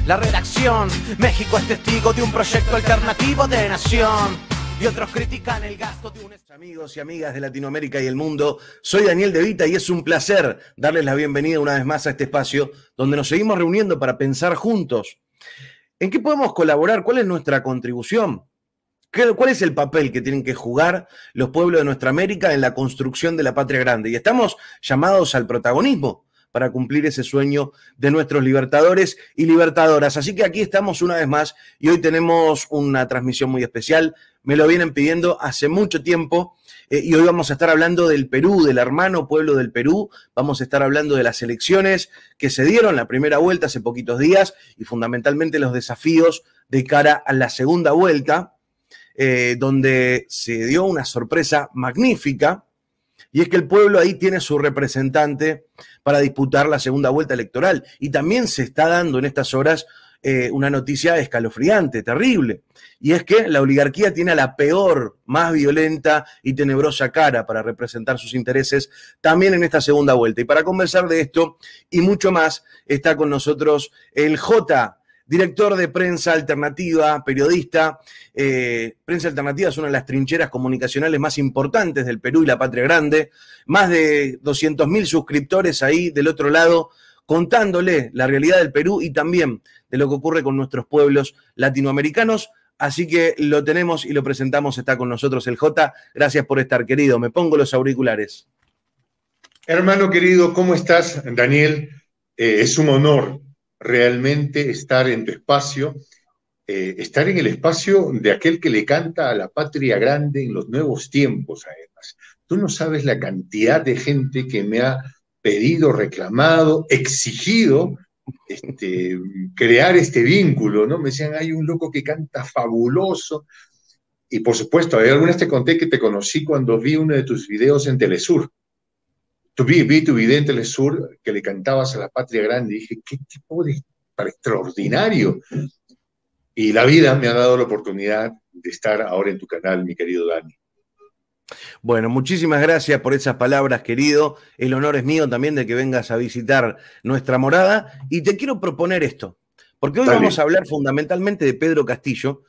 la redacción. México es testigo de un proyecto alternativo de nación. Y otros critican el gasto de un... Amigos y amigas de Latinoamérica y el mundo, soy Daniel De Vita y es un placer darles la bienvenida una vez más a este espacio donde nos seguimos reuniendo para pensar juntos. ¿En qué podemos colaborar? ¿Cuál es nuestra contribución? ¿Cuál es el papel que tienen que jugar los pueblos de nuestra América en la construcción de la patria grande? Y estamos llamados al protagonismo para cumplir ese sueño de nuestros libertadores y libertadoras. Así que aquí estamos una vez más y hoy tenemos una transmisión muy especial. Me lo vienen pidiendo hace mucho tiempo y hoy vamos a estar hablando del Perú, del hermano pueblo del Perú. Vamos a estar hablando de las elecciones que se dieron la primera vuelta hace poquitos días y fundamentalmente los desafíos de cara a la segunda vuelta, donde se dio una sorpresa magnífica. Y es que el pueblo ahí tiene su representante para disputar la segunda vuelta electoral. Y también se está dando en estas horas una noticia escalofriante, terrible. Y es que la oligarquía tiene a la peor, más violenta y tenebrosa cara para representar sus intereses también en esta segunda vuelta. Y para conversar de esto y mucho más, está con nosotros el J, director de Prensa Alternativa, periodista. Prensa Alternativa es una de las trincheras comunicacionales más importantes del Perú y la patria grande. Más de 200.000 suscriptores ahí del otro lado, contándole la realidad del Perú y también de lo que ocurre con nuestros pueblos latinoamericanos. Así que lo tenemos y lo presentamos. Está con nosotros el J. Gracias por estar, querido. Me pongo los auriculares. Hermano querido, ¿cómo estás, Daniel? Es un honor realmente estar en tu espacio, estar en el espacio de aquel que le canta a la patria grande en los nuevos tiempos, además. Tú no sabes la cantidad de gente que me ha pedido, reclamado, exigido crear este vínculo, ¿no? Me decían, hay un loco que canta fabuloso. Y por supuesto, hay algunas te conté que te conocí cuando vi uno de tus videos en Telesur. Vi tu video en Telesur que le cantabas a la patria grande y dije, qué tipo de extraordinario. Y la vida me ha dado la oportunidad de estar ahora en tu canal, mi querido Dani. Bueno, muchísimas gracias por esas palabras, querido. El honor es mío también de que vengas a visitar nuestra morada. Y te quiero proponer esto, porque hoy vamos a hablar fundamentalmente de Pedro Castillo,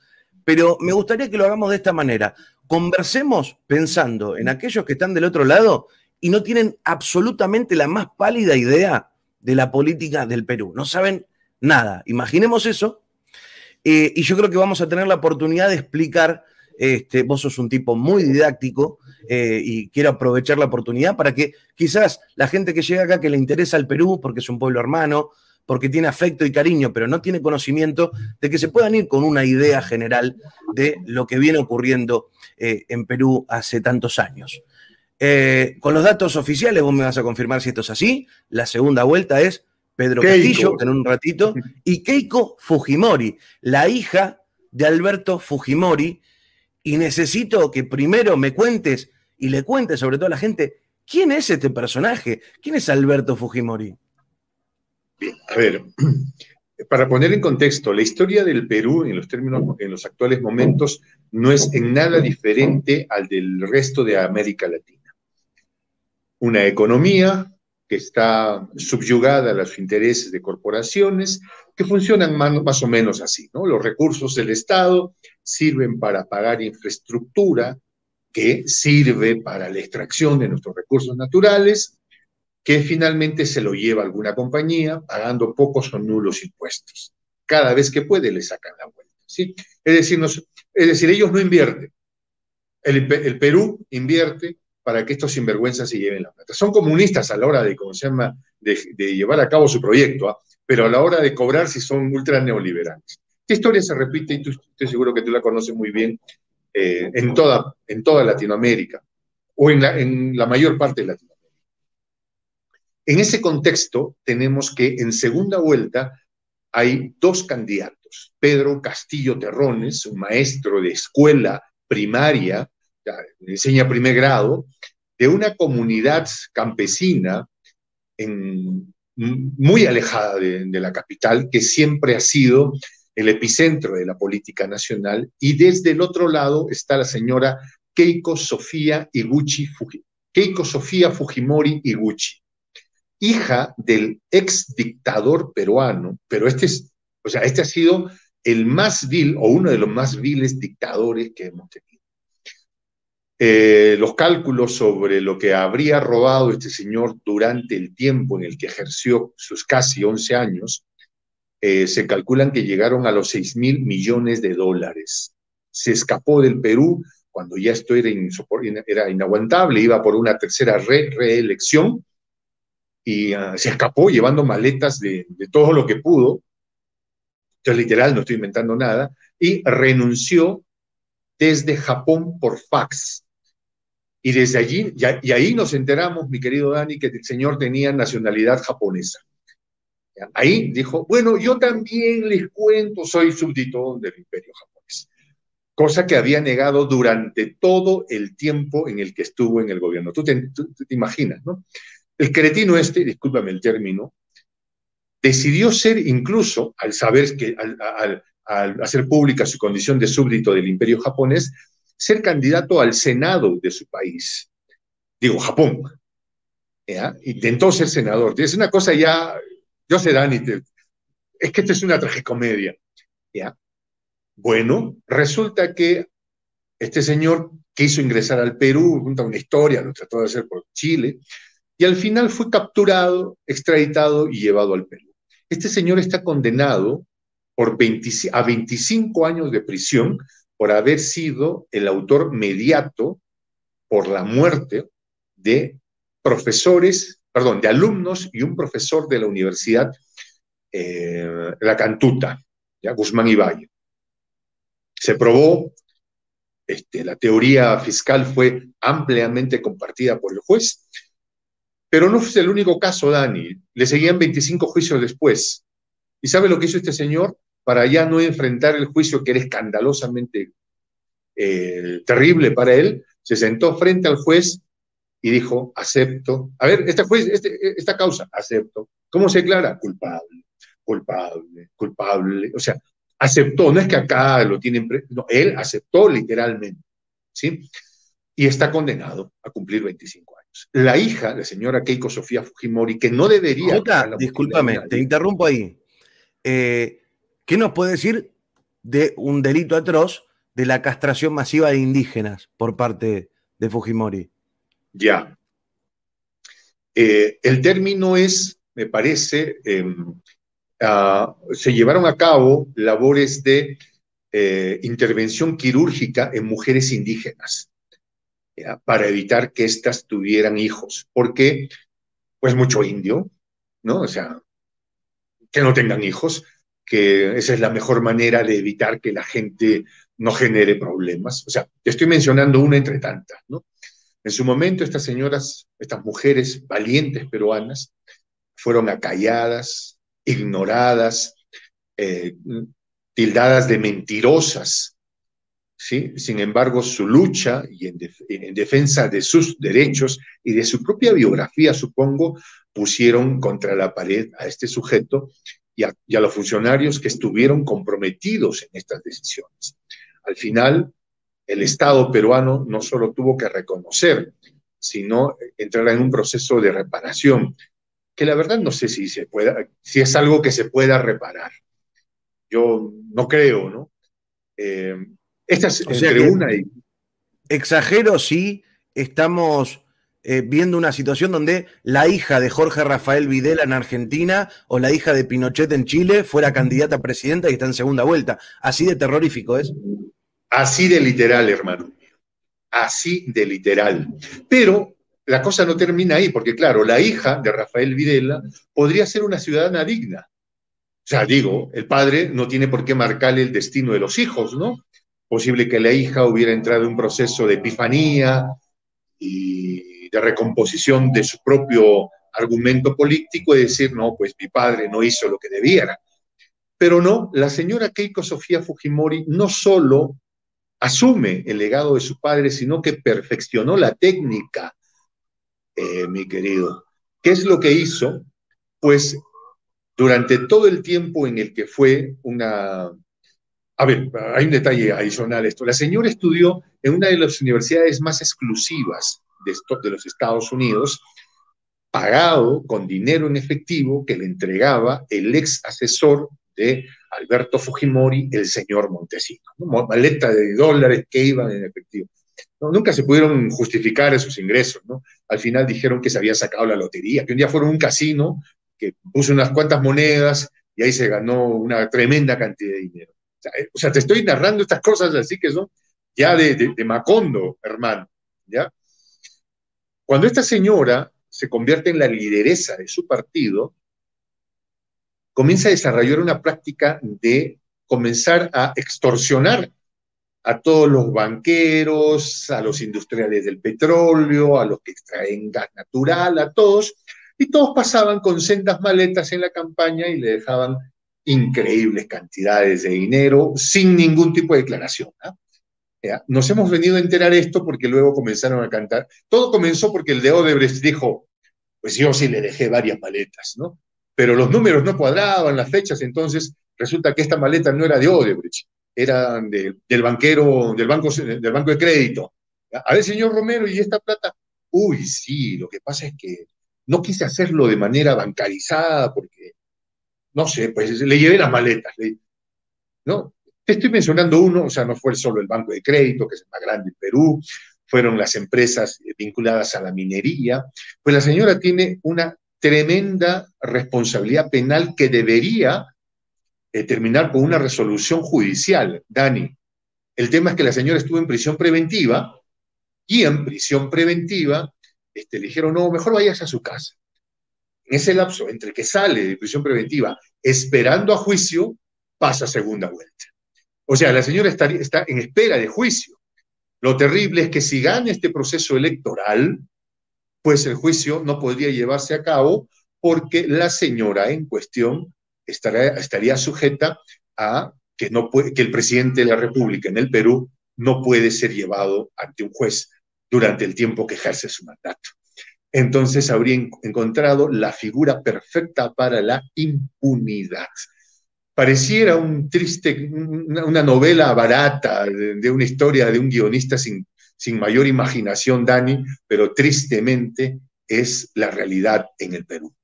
pero me gustaría que lo hagamos de esta manera. Conversemos pensando en aquellos que están del otro lado y no tienen absolutamente la más pálida idea de la política del Perú. No saben nada. Imaginemos eso. Y yo creo que vamos a tener la oportunidad de explicar. Vos sos un tipo muy didáctico y quiero aprovechar la oportunidad para que quizás la gente que llega acá que le interesa el Perú porque es un pueblo hermano, porque tiene afecto y cariño, pero no tiene conocimiento, de que se puedan ir con una idea general de lo que viene ocurriendo en Perú hace tantos años. Con los datos oficiales, vos me vas a confirmar si esto es así. La segunda vuelta es Pedro Castillo, en un ratito, y Keiko Fujimori, la hija de Alberto Fujimori. Y necesito que primero me cuentes y le cuentes sobre todo a la gente quién es este personaje, quién es Alberto Fujimori. Bien, a ver, para poner en contexto, la historia del Perú en los actuales momentos no es en nada diferente al del resto de América Latina. Una economía que está subyugada a los intereses de corporaciones que funcionan más o menos así, ¿no? Los recursos del Estado sirven para pagar infraestructura que sirve para la extracción de nuestros recursos naturales, que finalmente se lo lleva alguna compañía pagando pocos o nulos impuestos. Cada vez que puede le sacan la vuelta, ¿sí? Es decir, ellos no invierten. El Perú invierte para que estos sinvergüenzas se lleven la plata. Son comunistas a la hora de, de llevar a cabo su proyecto, ¿eh? Pero a la hora de cobrar sí son ultra neoliberales. Esta historia se repite, y estoy seguro que tú la conoces muy bien, en toda Latinoamérica, o en la mayor parte de Latinoamérica. En ese contexto, tenemos que en segunda vuelta hay dos candidatos. Pedro Castillo Terrones, un maestro de escuela primaria, enseña primer grado, de una comunidad campesina muy alejada de la capital, que siempre ha sido el epicentro de la política nacional, y desde el otro lado está la señora Keiko Sofía Fujimori Iguchi, hija del ex dictador peruano, pero este es O sea, este ha sido el más vil o uno de los más viles dictadores que hemos tenido. Los cálculos sobre lo que habría robado este señor durante el tiempo en el que ejerció sus casi 11 años, se calculan que llegaron a los 6.000 millones de dólares. Se escapó del Perú cuando ya esto era inaguantable, iba por una tercera reelección y se escapó llevando maletas de todo lo que pudo. Entonces, literal, no estoy inventando nada, y renunció desde Japón por fax. Y desde allí, y ahí nos enteramos, mi querido Dani, que el señor tenía nacionalidad japonesa. Ahí dijo, bueno, yo también les cuento, soy súbdito del Imperio japonés. Cosa que había negado durante todo el tiempo en el que estuvo en el gobierno. Tú te imaginas, ¿no? El cretino este, discúlpame el término, decidió ser incluso, al saber que, al hacer pública su condición de súbdito del Imperio japonés, ser candidato al Senado de su país. Digo, Japón. ¿Ya? Intentó ser senador. Es una cosa ya, yo sé, Dani, es que esto es una tragicomedia. ¿Ya? Bueno, resulta que este señor quiso ingresar al Perú, junto a una historia, lo trató de hacer por Chile, y al final fue capturado, extraditado y llevado al Perú. Este señor está condenado a 25 años de prisión por haber sido el autor mediato por la muerte de de alumnos y un profesor de la Universidad La Cantuta, ¿ya? Guzmán y Valle. Se probó, la teoría fiscal fue ampliamente compartida por el juez, pero no fue el único caso, Dani. Le seguían 25 juicios después. ¿Y sabe lo que hizo este señor? Para ya no enfrentar el juicio que era escandalosamente terrible para él, se sentó frente al juez y dijo, acepto. A ver, esta causa, acepto. ¿Cómo se declara? Culpable, culpable, culpable. O sea, aceptó, no es que acá lo tienen, no, él aceptó literalmente, ¿sí? Y está condenado a cumplir 25 años. La hija, la señora Keiko Sofía Fujimori, que no debería... Jota, discúlpame, te interrumpo ahí. ¿Qué nos puede decir de un delito atroz de la castración masiva de indígenas por parte de Fujimori? Ya. El término es, me parece, se llevaron a cabo labores de intervención quirúrgica en mujeres indígenas, ¿ya? Para evitar que éstas tuvieran hijos, porque pues mucho indio, ¿no? O sea, que no tengan hijos, que esa es la mejor manera de evitar que la gente no genere problemas. O sea, te estoy mencionando una entre tantas, ¿no? En su momento estas señoras, estas mujeres valientes peruanas, fueron acalladas, ignoradas, tildadas de mentirosas, ¿sí? Sin embargo, su lucha y en defensa de sus derechos y de su propia biografía, supongo, pusieron contra la pared a este sujeto y a los funcionarios que estuvieron comprometidos en estas decisiones. Al final, el Estado peruano no solo tuvo que reconocer, sino entrar en un proceso de reparación, que la verdad no sé si es algo que se pueda reparar. Yo no creo, ¿no? Esta es entre una y... Exagero si estamos viendo una situación donde la hija de Jorge Rafael Videla en Argentina o la hija de Pinochet en Chile fuera candidata a presidenta y está en segunda vuelta. Así de terrorífico es. Así de literal, hermano. Así de literal. Pero la cosa no termina ahí, porque claro, la hija de Rafael Videla podría ser una ciudadana digna. O sea, digo, el padre no tiene por qué marcarle el destino de los hijos, ¿no? Posible que la hija hubiera entrado en un proceso de epifanía y de recomposición de su propio argumento político y decir, no, pues mi padre no hizo lo que debiera. Pero no, la señora Keiko Sofía Fujimori no solo asume el legado de su padre, sino que perfeccionó la técnica, mi querido. ¿Qué es lo que hizo? Pues durante todo el tiempo en el que fue una... A ver, hay un detalle adicional a esto. La señora estudió en una de las universidades más exclusivas de los Estados Unidos, pagado con dinero en efectivo que le entregaba el ex asesor de Alberto Fujimori, el señor Montesinos, ¿no? Maleta de dólares que iban en efectivo. No, nunca se pudieron justificar esos ingresos, ¿no? Al final dijeron que se había sacado la lotería, que un día fueron a un casino, que puso unas cuantas monedas y ahí se ganó una tremenda cantidad de dinero. O sea, te estoy narrando estas cosas así que son ya de Macondo, hermano, ¿ya? Cuando esta señora se convierte en la lideresa de su partido, comienza a desarrollar una práctica de comenzar a extorsionar a todos los banqueros, a los industriales del petróleo, a los que extraen gas natural, a todos, y todos pasaban con sendas maletas en la campaña y le dejaban increíbles cantidades de dinero sin ningún tipo de declaración, ¿no? ¿Ya? Nos hemos venido a enterar esto porque luego comenzaron a cantar. Todo comenzó porque el de Odebrecht dijo, pues yo sí le dejé varias maletas, ¿no? Pero los números no cuadraban, las fechas, entonces resulta que esta maleta no era de Odebrecht, era del banquero, del banco de crédito. A ver, señor Romero, ¿y esta plata? Uy, sí, lo que pasa es que no quise hacerlo de manera bancarizada porque, no sé, pues le llevé las maletas, ¿no? Te estoy mencionando uno, o sea, no fue solo el banco de crédito, que es el más grande en Perú, fueron las empresas vinculadas a la minería, pues la señora tiene una tremenda responsabilidad penal que debería terminar con una resolución judicial, Dani. El tema es que la señora estuvo en prisión preventiva y en prisión preventiva le dijeron, no, mejor vayas a su casa. En ese lapso, entre que sale de prisión preventiva esperando a juicio, pasa segunda vuelta. O sea, la señora está en espera de juicio. Lo terrible es que si gana este proceso electoral, pues el juicio no podría llevarse a cabo porque la señora en cuestión estaría sujeta a que, no puede, que el presidente de la República en el Perú no puede ser llevado ante un juez durante el tiempo que ejerce su mandato. Entonces habría encontrado la figura perfecta para la impunidad. Pareciera una novela barata de una historia de un guionista sin mayor imaginación, Dani, pero tristemente es la realidad en el Perú.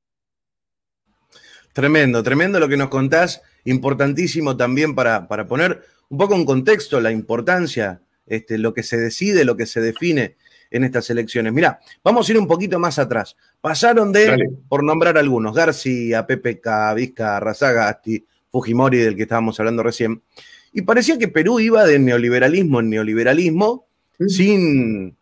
Tremendo, tremendo lo que nos contás, importantísimo también para poner un poco en contexto la importancia, lo que se decide, lo que se define en estas elecciones. Mirá, vamos a ir un poquito más atrás. Pasaron de, Dale, por nombrar algunos, García, PPK, Vizcarra, Razagasti, Fujimori, del que estábamos hablando recién, y parecía que Perú iba de neoliberalismo en neoliberalismo, sin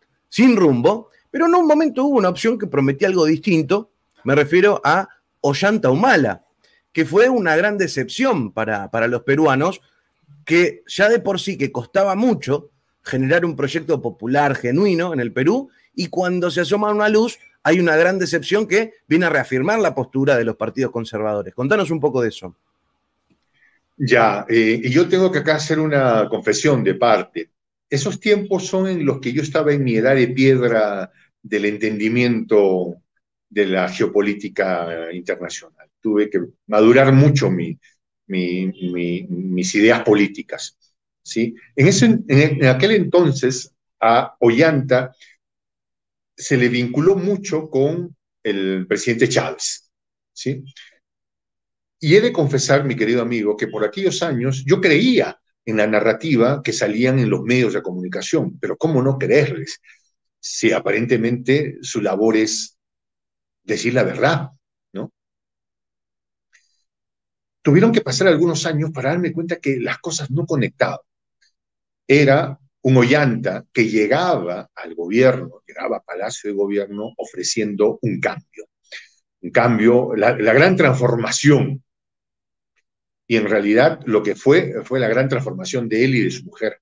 rumbo, pero en un momento hubo una opción que prometía algo distinto, me refiero a Ollanta Humala, que fue una gran decepción para los peruanos, que ya de por sí que costaba mucho generar un proyecto popular genuino en el Perú, y cuando se asoma una luz hay una gran decepción que viene a reafirmar la postura de los partidos conservadores. Contanos un poco de eso. Ya, y yo tengo que acá hacer una confesión de parte. Esos tiempos son en los que yo estaba en mi edad de piedra del entendimiento de la geopolítica internacional. Tuve que madurar mucho mis ideas políticas, ¿sí? En aquel entonces a Ollanta se le vinculó mucho con el presidente Chávez, ¿sí? Y he de confesar, mi querido amigo, que por aquellos años yo creía en la narrativa que salían en los medios de comunicación, pero ¿cómo no creerles? Si aparentemente su labor es decir la verdad, ¿no? Tuvieron que pasar algunos años para darme cuenta que las cosas no conectaban. Era un Ollanta que llegaba al gobierno, llegaba a Palacio de Gobierno ofreciendo un cambio, la gran transformación. Y en realidad lo que fue la gran transformación de él y de su mujer,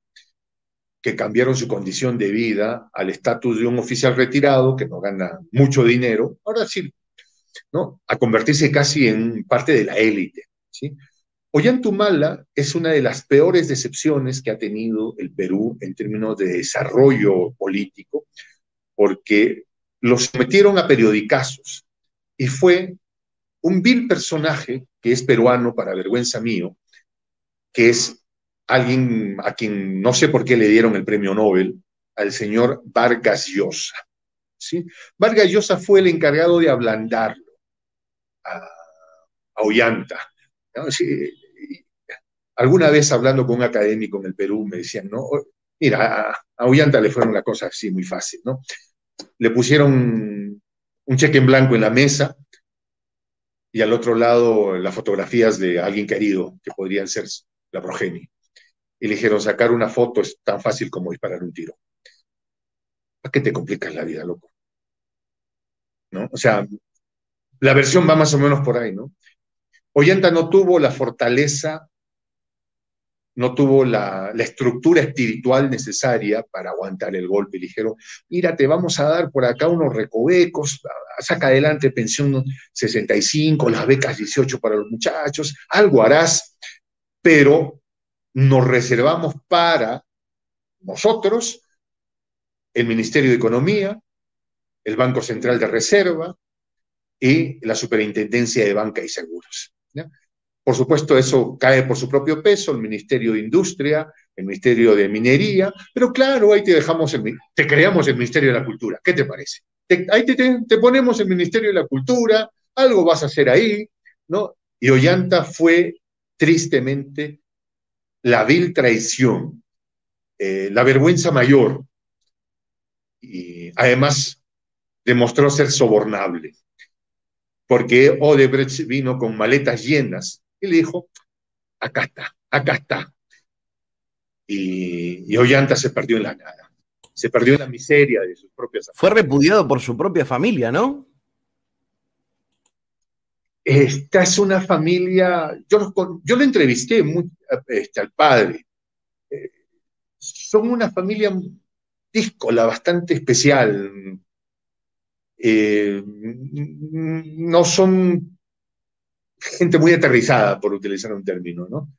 que cambiaron su condición de vida al estatus de un oficial retirado que no gana mucho dinero, ahora sí, ¿no? A convertirse casi en parte de la élite, ¿sí? Ollanta Humala es una de las peores decepciones que ha tenido el Perú en términos de desarrollo político, porque lo sometieron a periodicazos y fue un vil personaje que es peruano para vergüenza mío, que es alguien a quien no sé por qué le dieron el premio Nobel, al señor Vargas Llosa, ¿sí? Vargas Llosa fue el encargado de ablandarlo a Ollanta, ¿no? Sí, Alguna vez hablando con un académico en el Perú me decían, ¿no? Mira, a Ollanta le fue una cosa así muy fácil, ¿no? Le pusieron un cheque en blanco en la mesa y al otro lado las fotografías de alguien querido, que podrían ser la progenie. Y le dijeron, sacar una foto es tan fácil como disparar un tiro. ¿Para qué te complicas la vida, loco? ¿No? O sea, la versión va más o menos por ahí, ¿no? Ollanta no tuvo la fortaleza, no tuvo la estructura espiritual necesaria para aguantar el golpe. Le dijeron, mira, te vamos a dar por acá unos recovecos, saca adelante pensión 65, las becas 18 para los muchachos, algo harás, pero nos reservamos para nosotros el Ministerio de Economía, el Banco Central de Reserva y la Superintendencia de Banca y Seguros. ¿Ya? Por supuesto, eso cae por su propio peso, el Ministerio de Industria, el Ministerio de Minería, pero claro, ahí te dejamos, te creamos el Ministerio de la Cultura. ¿Qué te parece? Ahí te ponemos el Ministerio de la Cultura, algo vas a hacer ahí, ¿no? Y Ollanta fue tristemente la vil traición, la vergüenza mayor, y además demostró ser sobornable, porque Odebrecht vino con maletas llenas y le dijo, acá está, acá está. Y Ollanta se perdió en la nada, se perdió en la miseria de sus propias Fue repudiado por su propia familia, ¿no? Esta es una familia, yo lo entrevisté al padre, son una familia díscola, bastante especial, no son gente muy aterrizada, por utilizar un término, ¿no?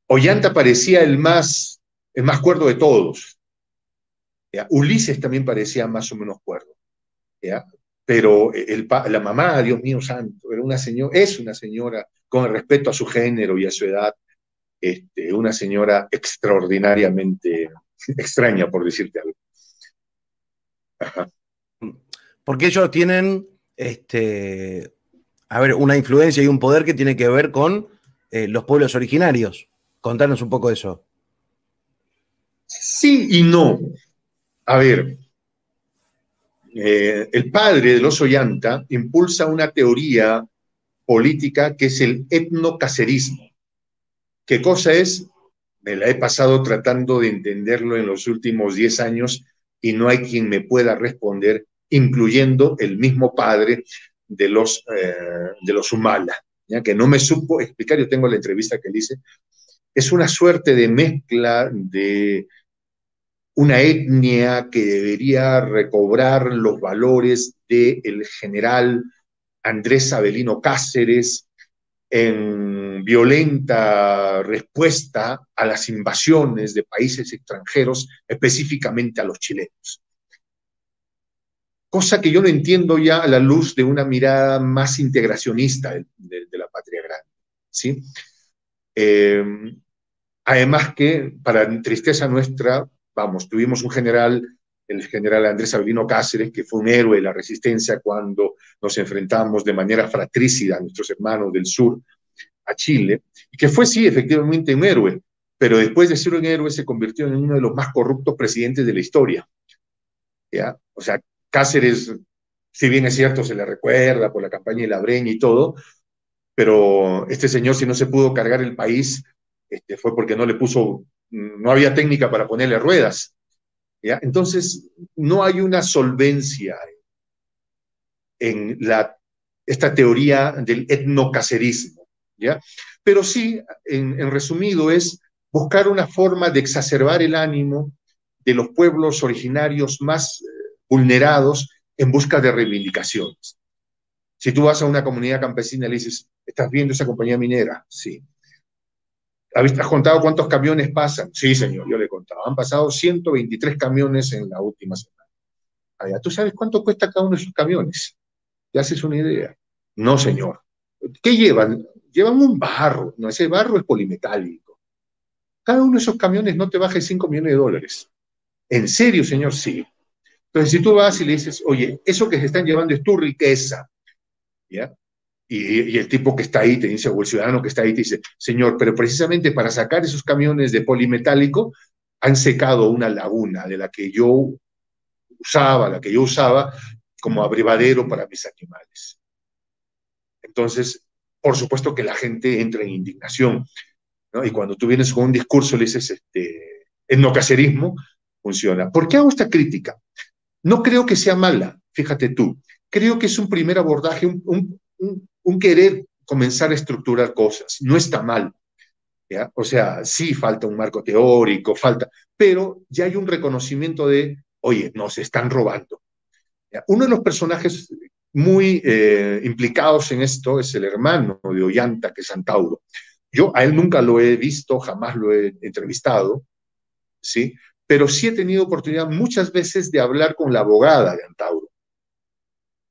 Ollanta parecía el más cuerdo de todos. ¿Ya? Ulises también parecía más o menos cuerdo. ¿Ya? Pero la mamá, Dios mío santo, es una señora con el respeto a su género y a su edad, una señora extraordinariamente extraña, por decirte algo. Ajá. Porque ellos tienen, a ver, una influencia y un poder que tiene que ver con los pueblos originarios. Contanos un poco de eso. Sí y no. A ver, el padre de los Ollanta impulsa una teoría política que es el etnocacerismo. ¿Qué cosa es? Me la he pasado tratando de entenderlo en los últimos 10 años y no hay quien me pueda responder, incluyendo el mismo padre de los Humala, ¿ya? Que no me supo explicar. Yo tengo la entrevista que le hice. Es una suerte de mezcla de una etnia que debería recobrar los valores del general Andrés Avelino Cáceres en violenta respuesta a las invasiones de países extranjeros, específicamente a los chilenos. Cosa que yo no entiendo ya a la luz de una mirada más integracionista de la patria grande, ¿sí? Además que, para tristeza nuestra, vamos, tuvimos un general, el general Andrés Avelino Cáceres, que fue un héroe de la resistencia cuando nos enfrentamos de manera fratricida a nuestros hermanos del sur, a Chile, y que fue, sí, efectivamente un héroe, pero después de ser un héroe se convirtió en uno de los más corruptos presidentes de la historia. ¿Ya? O sea, Cáceres, si bien es cierto, se le recuerda por la campaña de la Breña y todo, pero este señor, si no se pudo cargar el país, fue porque no había técnica para ponerle ruedas. ¿Ya? Entonces, no hay una solvencia en esta teoría del etnocacerismo, ¿ya? Pero sí, en resumido, es buscar una forma de exacerbar el ánimo de los pueblos originarios más vulnerados en busca de reivindicaciones. Si tú vas a una comunidad campesina y le dices, ¿estás viendo esa compañía minera? Sí. ¿Has contado cuántos camiones pasan? Sí, señor, yo le he contado. Han pasado 123 camiones en la última semana. Allá, ¿tú sabes cuánto cuesta cada uno de esos camiones? ¿Te haces una idea? No, señor. ¿Qué llevan? Llevan un barro. No, ese barro es polimetálico. Cada uno de esos camiones no te baja 5 millones de dólares. ¿En serio, señor? Sí. Entonces, si tú vas y le dices, oye, eso que se están llevando es tu riqueza, ¿ya? Y el tipo que está ahí te dice, o el ciudadano que está ahí te dice, señor, pero precisamente para sacar esos camiones de polimetálico han secado una laguna de la que yo usaba como abrevadero para mis animales. Entonces, por supuesto que la gente entra en indignación, ¿no? Y cuando tú vienes con un discurso, le dices, etnocacerismo, funciona. ¿Por qué hago esta crítica? No creo que sea mala, fíjate tú. Creo que es un primer abordaje, un querer comenzar a estructurar cosas. No está mal, ¿ya? O sea, sí falta un marco teórico, pero ya hay un reconocimiento de, oye, nos están robando. ¿Ya? Uno de los personajes muy implicados en esto es el hermano de Ollanta, que es Antauro. Yo a él nunca lo he visto, jamás lo he entrevistado, ¿sí? Pero sí he tenido oportunidad muchas veces de hablar con la abogada de Antauro.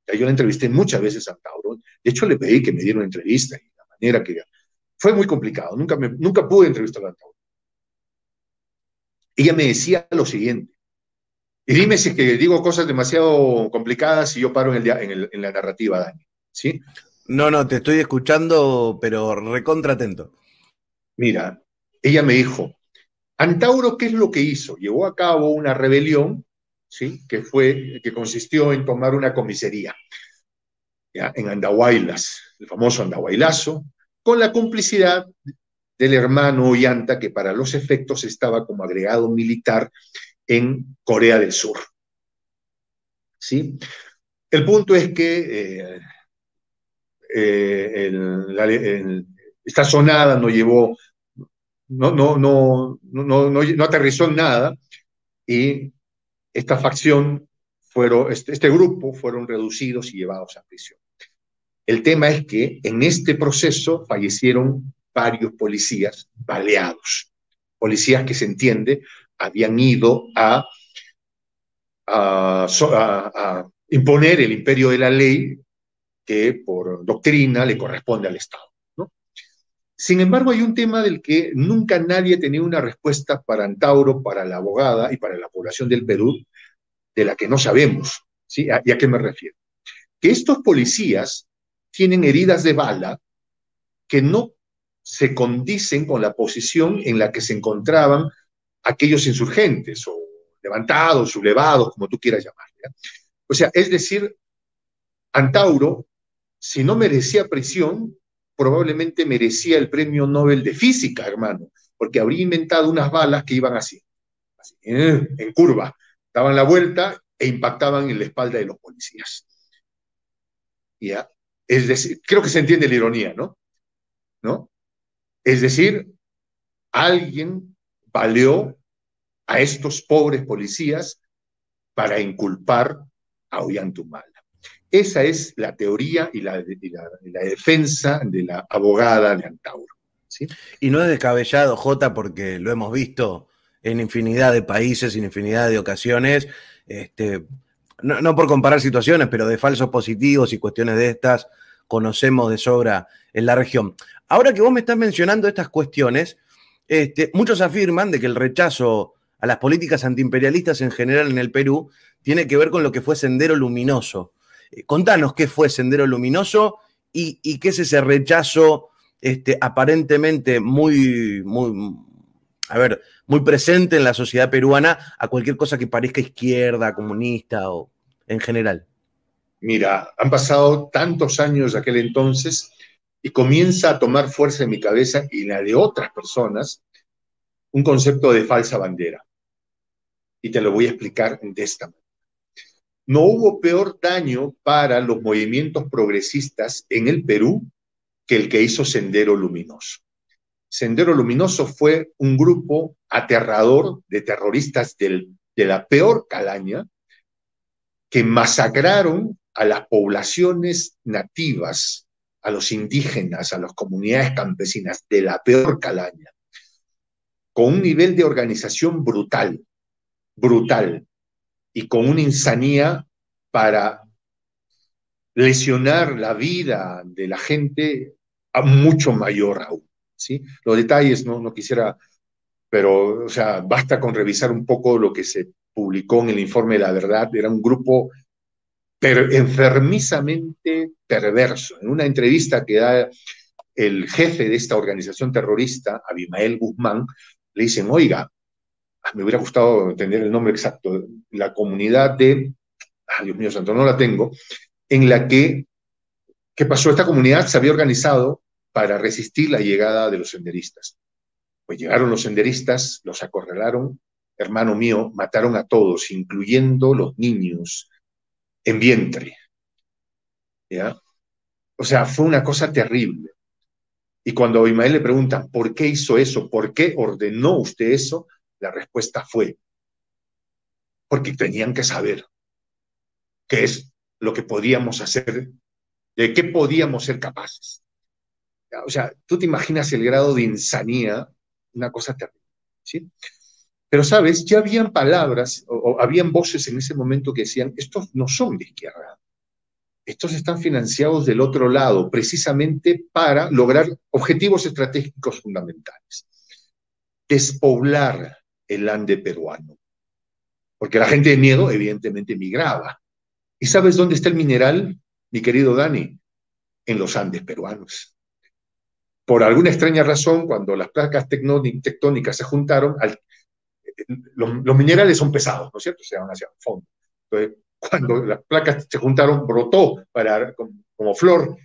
Yo la entrevisté muchas veces a Antauro. De hecho, le pedí que me diera una entrevista y la manera que... Fue muy complicado, nunca pude entrevistar a Antauro. Ella me decía lo siguiente, y dime si es que digo cosas demasiado complicadas y yo paro en la narrativa, Dani, ¿sí? No, no, te estoy escuchando, pero recontra atento. Mira, ella me dijo, Antauro, ¿qué es lo que hizo? Llevó a cabo una rebelión, ¿sí? Que consistió en tomar una comisaría, ¿ya? En Andahuaylas, el famoso Andahuaylazo, con la complicidad del hermano Ollanta, que para los efectos estaba como agregado militar en Corea del Sur, ¿sí? El punto es que esta sonada no llevó, no aterrizó en nada, y esta facción, este grupo fueron reducidos y llevados a prisión. El tema es que en este proceso fallecieron varios policías baleados, policías que se entiende habían ido a imponer el imperio de la ley que por doctrina le corresponde al Estado, ¿no? Sin embargo, hay un tema del que nunca nadie ha tenido una respuesta para Antauro, para la abogada y para la población del Perú, de la que no sabemos, ¿sí? ¿Y a qué me refiero? Que estos policías tienen heridas de bala que no se condicen con la posición en la que se encontraban aquellos insurgentes, o levantados, sublevados, como tú quieras llamarle, ¿ya? O sea, es decir, Antauro, si no merecía prisión, probablemente merecía el premio Nobel de Física, hermano, porque habría inventado unas balas que iban así en curva, daban la vuelta e impactaban en la espalda de los policías. ¿Ya? Es decir, creo que se entiende la ironía, ¿no? ¿No? Es decir, alguien baleó a estos pobres policías para inculpar a Ollantumala. Esa es la teoría y la defensa de la abogada de Antauro, ¿sí? Y no es descabellado, Jota, porque lo hemos visto en infinidad de países, en infinidad de ocasiones, no por comparar situaciones, pero de falsos positivos y cuestiones de estas conocemos de sobra en la región. Ahora que vos me estás mencionando estas cuestiones, muchos afirman de que el rechazo a las políticas antiimperialistas en general en el Perú tiene que ver con lo que fue Sendero Luminoso. Contanos qué fue Sendero Luminoso y qué es ese rechazo aparentemente muy presente en la sociedad peruana a cualquier cosa que parezca izquierda, comunista o en general. Mira, han pasado tantos años de aquel entonces y comienza a tomar fuerza en mi cabeza y la de otras personas un concepto de falsa bandera. Y te lo voy a explicar de esta manera. No hubo peor daño para los movimientos progresistas en el Perú que el que hizo Sendero Luminoso. Sendero Luminoso fue un grupo aterrador de terroristas de la peor calaña que masacraron a las poblaciones nativas, a los indígenas, a las comunidades campesinas de la peor calaña, con un nivel de organización brutal, y con una insanía para lesionar la vida de la gente a mucho mayor aún, ¿sí? Los detalles no quisiera, pero, o sea, basta con revisar un poco lo que se publicó en el informe de la verdad. Era un grupo pero enfermizamente perverso. En una entrevista que da el jefe de esta organización terrorista, Abimael Guzmán, le dicen, oiga, me hubiera gustado tener el nombre exacto, la comunidad de, Dios mío santo, no la tengo, en la que, ¿qué pasó? Esta comunidad se había organizado para resistir la llegada de los senderistas. Pues llegaron los senderistas, los acorralaron, hermano mío, mataron a todos, incluyendo los niños en vientre, ¿ya? O sea, fue una cosa terrible. Y cuando a Abimael le preguntan, ¿por qué hizo eso? ¿Por qué ordenó usted eso? La respuesta fue, porque tenían que saber qué es lo que podíamos hacer, de qué podíamos ser capaces. O sea, tú te imaginas el grado de insanía, una cosa terrible, ¿sí? Pero, ¿sabes? Ya habían palabras o habían voces en ese momento que decían, estos no son de izquierda, estos están financiados del otro lado, precisamente para lograr objetivos estratégicos fundamentales. Despoblar el Ande peruano, porque la gente de miedo, evidentemente, migraba. ¿Y sabes dónde está el mineral, mi querido Dani? En los Andes peruanos. Por alguna extraña razón, cuando las placas tectónicas se juntaron, los minerales son pesados, ¿no es cierto? Se van hacia el fondo. Entonces, cuando las placas se juntaron, brotó como flor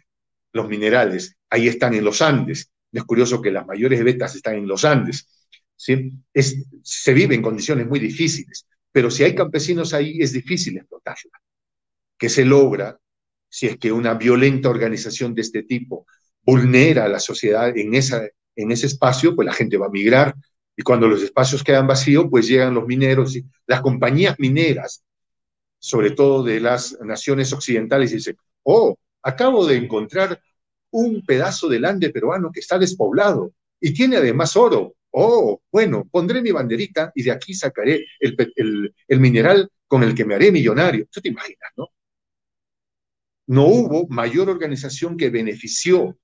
los minerales. Ahí están en los Andes. Es curioso que las mayores vetas están en los Andes. ¿Sí? Se vive en condiciones muy difíciles, pero si hay campesinos ahí, es difícil explotarla. ¿Qué se logra si es que una violenta organización de este tipo vulnera a la sociedad en ese espacio? Pues la gente va a migrar, y cuando los espacios quedan vacíos, pues llegan los mineros, y las compañías mineras, sobre todo de las naciones occidentales, y dicen, oh, acabo de encontrar un pedazo del Ande peruano que está despoblado y tiene además oro. Oh, bueno, pondré mi banderita y de aquí sacaré el mineral con el que me haré millonario. Tú te imaginas, ¿no? No hubo mayor organización que benefició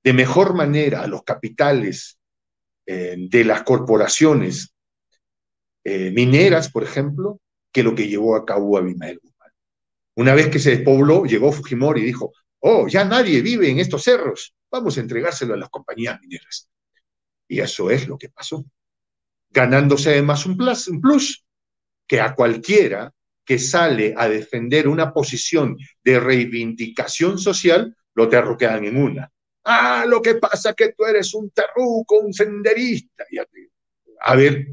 de mejor manera a los capitales de las corporaciones mineras, por ejemplo, que lo que llevó a cabo Abimael Guzmán. Una vez que se despobló, llegó Fujimori y dijo, oh, ya nadie vive en estos cerros, vamos a entregárselo a las compañías mineras. Y eso es lo que pasó, ganándose además un plus que a cualquiera que sale a defender una posición de reivindicación social, lo terruquean en una. Ah, lo que pasa es que tú eres un terruco, un senderista. A ver,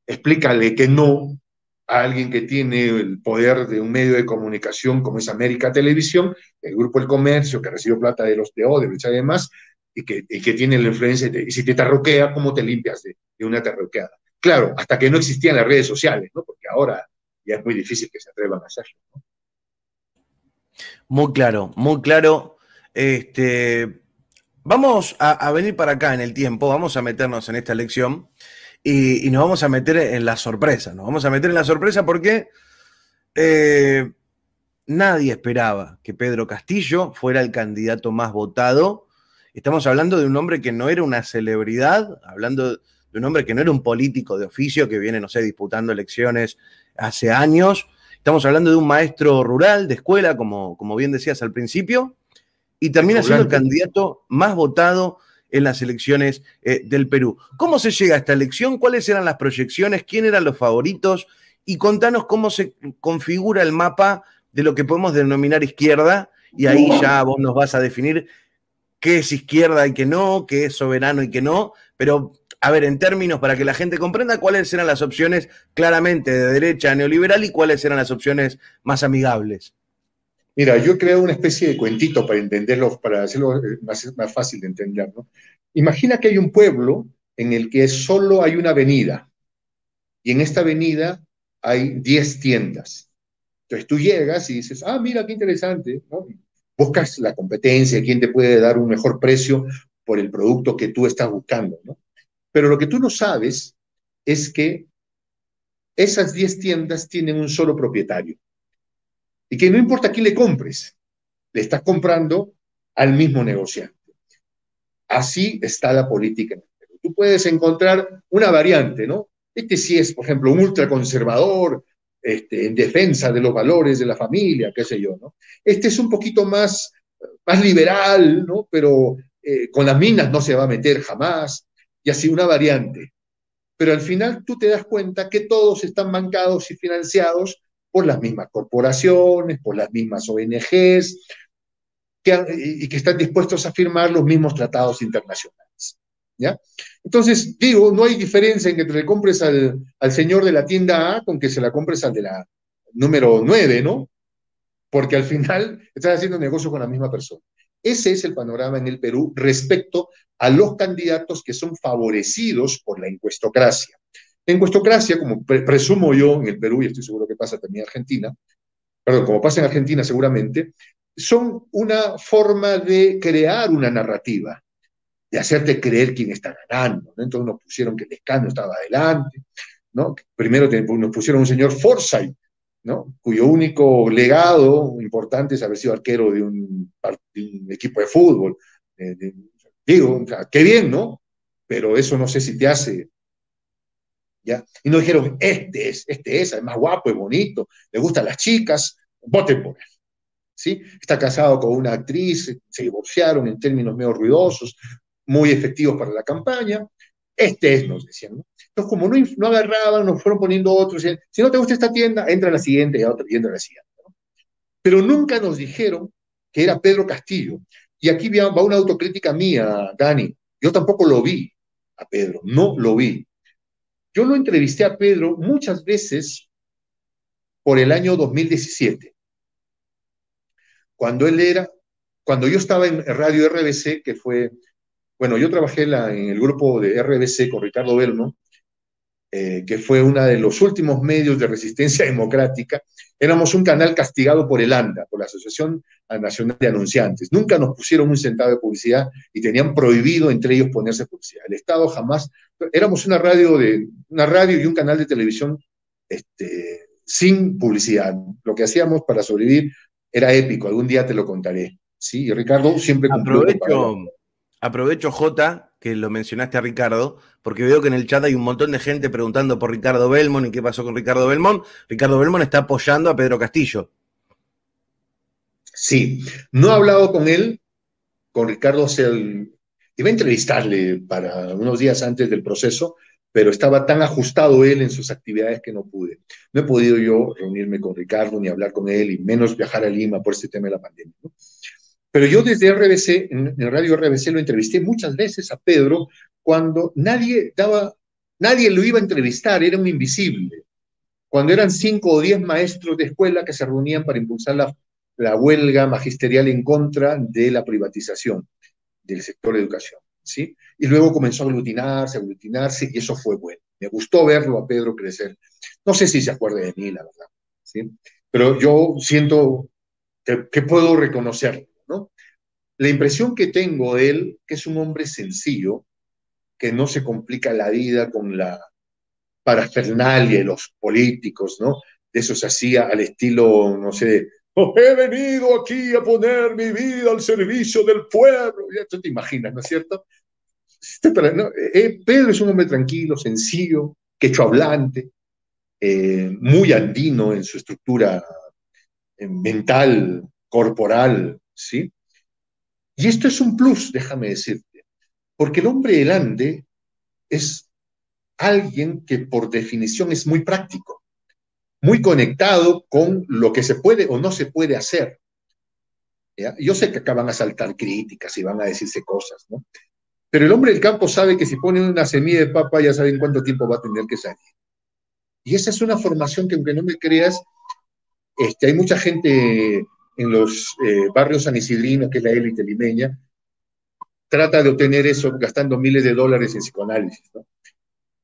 explícale que no a alguien que tiene el poder de un medio de comunicación como es América Televisión, el Grupo El Comercio, que recibe plata de los de Odebrecht y demás, y que tiene la influencia, y si te terruquea, ¿cómo te limpias de una terruqueada? Claro, hasta que no existían las redes sociales, ¿no? Porque ahora ya es muy difícil que se atrevan a hacerlo, ¿no? Muy claro, muy claro. Vamos a venir para acá en el tiempo, vamos a meternos en esta lección y nos vamos a meter en la sorpresa. Nos vamos a meter en la sorpresa porque nadie esperaba que Pedro Castillo fuera el candidato más votado. Estamos hablando de un hombre que no era una celebridad, hablando de un hombre que no era un político de oficio que viene, no sé, disputando elecciones hace años. Estamos hablando de un maestro rural, de escuela, como bien decías al principio, y termina siendo el candidato más votado en las elecciones del Perú. ¿Cómo se llega a esta elección? ¿Cuáles eran las proyecciones? ¿Quién eran los favoritos? Y contanos cómo se configura el mapa de lo que podemos denominar izquierda, y ahí ya vos nos vas a definir qué es izquierda y qué no, qué es soberano y qué no, pero a ver, en términos para que la gente comprenda cuáles eran las opciones claramente de derecha neoliberal y cuáles eran las opciones más amigables. Mira, yo creo una especie de cuentito para entenderlo, para hacerlo más fácil de entender, ¿no? Imagina que hay un pueblo en el que solo hay una avenida, y en esta avenida hay 10 tiendas. Entonces tú llegas y dices, ah, mira, qué interesante, ¿no? Buscas la competencia, quién te puede dar un mejor precio por el producto que tú estás buscando, ¿no? Pero lo que tú no sabes es que esas 10 tiendas tienen un solo propietario y que no importa a quién le compres, le estás comprando al mismo negociante. Así está la política en el Perú. Tú puedes encontrar una variante, ¿no? Este sí es, por ejemplo, un ultraconservador, en defensa de los valores de la familia, qué sé yo, ¿no? Este es un poquito más liberal, ¿no? Pero con las minas no se va a meter jamás, y así una variante. Pero al final tú te das cuenta que todos están bancados y financiados por las mismas corporaciones, por las mismas ONGs, y que están dispuestos a firmar los mismos tratados internacionales. ¿Ya? Entonces, digo, no hay diferencia en que te le compres al señor de la tienda A con que se la compres al de la número 9, ¿no? Porque al final estás haciendo negocio con la misma persona. Ese es el panorama en el Perú respecto a los candidatos que son favorecidos por la encuestocracia. La encuestocracia, como presumo yo en el Perú, y estoy seguro que pasa también en Argentina, perdón, como pasa en Argentina seguramente, son una forma de crear una narrativa, de hacerte creer quién está ganando, ¿no? Entonces nos pusieron que el escándalo estaba adelante, ¿no? Primero nos pusieron un señor Forsyth, ¿no? Cuyo único legado importante es haber sido arquero de un equipo de fútbol. Digo, o sea, qué bien, ¿no? Pero eso no sé si te hace, ¿ya? Y nos dijeron, este es más guapo, es bonito, le gustan las chicas, voten por él. ¿Sí? Está casado con una actriz, se divorciaron en términos medio ruidosos, muy efectivos para la campaña. Este es, nos decían, ¿no? Entonces, como no agarraban, nos fueron poniendo otros. Si no te gusta esta tienda, entra a la siguiente y a otra tienda a la siguiente, ¿no? Pero nunca nos dijeron que era Pedro Castillo. Y aquí va una autocrítica mía, Dani. Yo tampoco lo vi a Pedro, no lo vi. Yo lo entrevisté a Pedro muchas veces por el año 2017, cuando cuando yo estaba en Radio RBC, que fue, bueno, yo trabajé en el grupo de RBC con Ricardo Belmont, que fue uno de los últimos medios de resistencia democrática. Éramos un canal castigado por el ANDA, por la Asociación Nacional de Anunciantes. Nunca nos pusieron un centavo de publicidad y tenían prohibido entre ellos ponerse publicidad. El Estado jamás. Éramos una radio y un canal de televisión sin publicidad. Lo que hacíamos para sobrevivir era épico. Algún día te lo contaré. ¿Sí? Y Ricardo siempre cumplió con pagar. Aprovecho, Jota, que lo mencionaste a Ricardo, porque veo que en el chat hay un montón de gente preguntando por Ricardo Belmont y qué pasó con Ricardo Belmont. Ricardo Belmont está apoyando a Pedro Castillo. Sí, no he hablado con él, con Ricardo, iba a entrevistarle para unos días antes del proceso, pero estaba tan ajustado él en sus actividades que no pude. No he podido yo reunirme con Ricardo ni hablar con él, y menos viajar a Lima por este tema de la pandemia, ¿no? Pero yo desde RBC, en Radio RBC, lo entrevisté muchas veces a Pedro cuando nadie lo iba a entrevistar, era un invisible. Cuando eran 5 o 10 maestros de escuela que se reunían para impulsar la huelga magisterial en contra de la privatización del sector de educación, ¿sí? Y luego comenzó a aglutinarse, y eso fue bueno. Me gustó verlo a Pedro crecer. No sé si se acuerda de mí, la verdad, ¿sí? Pero yo siento que puedo reconocerlo, ¿no? La impresión que tengo de él, que es un hombre sencillo, que no se complica la vida con la parafernalia de los políticos, ¿no? De eso se hacía al estilo, no sé, oh, he venido aquí a poner mi vida al servicio del pueblo. Ya tú te imaginas, ¿no es cierto? Pedro es un hombre tranquilo, sencillo, quechohablante, muy andino en su estructura mental, corporal, ¿sí? Y esto es un plus, déjame decirte, porque el hombre del Ande es alguien que por definición es muy práctico, muy conectado con lo que se puede o no se puede hacer. ¿Ya? Yo sé que acá van a saltar críticas y van a decirse cosas, ¿no? Pero el hombre del campo sabe que si pone una semilla de papa ya saben cuánto tiempo va a tener que salir. Y esa es una formación que, aunque no me creas, hay mucha gente en los barrios sanisidrinos, que es la élite limeña, trata de obtener eso gastando miles de dólares en psicoanálisis, ¿no?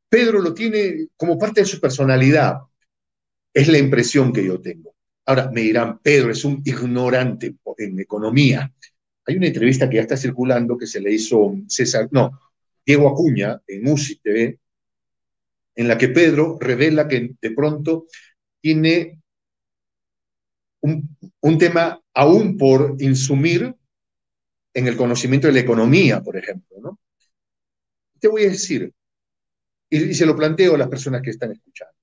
Pedro lo tiene como parte de su personalidad, es la impresión que yo tengo. Ahora me dirán, Pedro es un ignorante en economía. Hay una entrevista que ya está circulando que se le hizo Diego Acuña en UCI TV, en la que Pedro revela que de pronto tiene un tema aún por insumir en el conocimiento de la economía, por ejemplo, ¿no? Te voy a decir, y se lo planteo a las personas que están escuchando.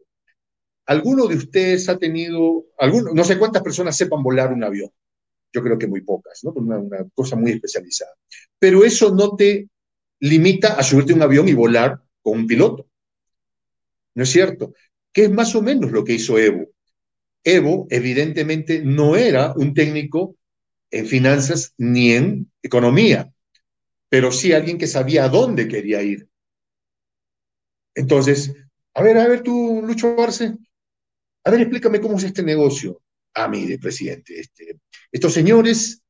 ¿alguno de ustedes ha tenido, no sé cuántas personas sepan volar un avión? Yo creo que muy pocas, ¿no? Una cosa muy especializada. Pero eso no te limita a subirte a un avión y volar con un piloto, ¿no es cierto? Que es más o menos lo que hizo Evo. Evo, evidentemente, no era un técnico en finanzas ni en economía, pero sí alguien que sabía a dónde quería ir. Entonces, a ver tú, Lucho Arce, a ver, explícame cómo es este negocio. Ah, mire, presidente, estos señores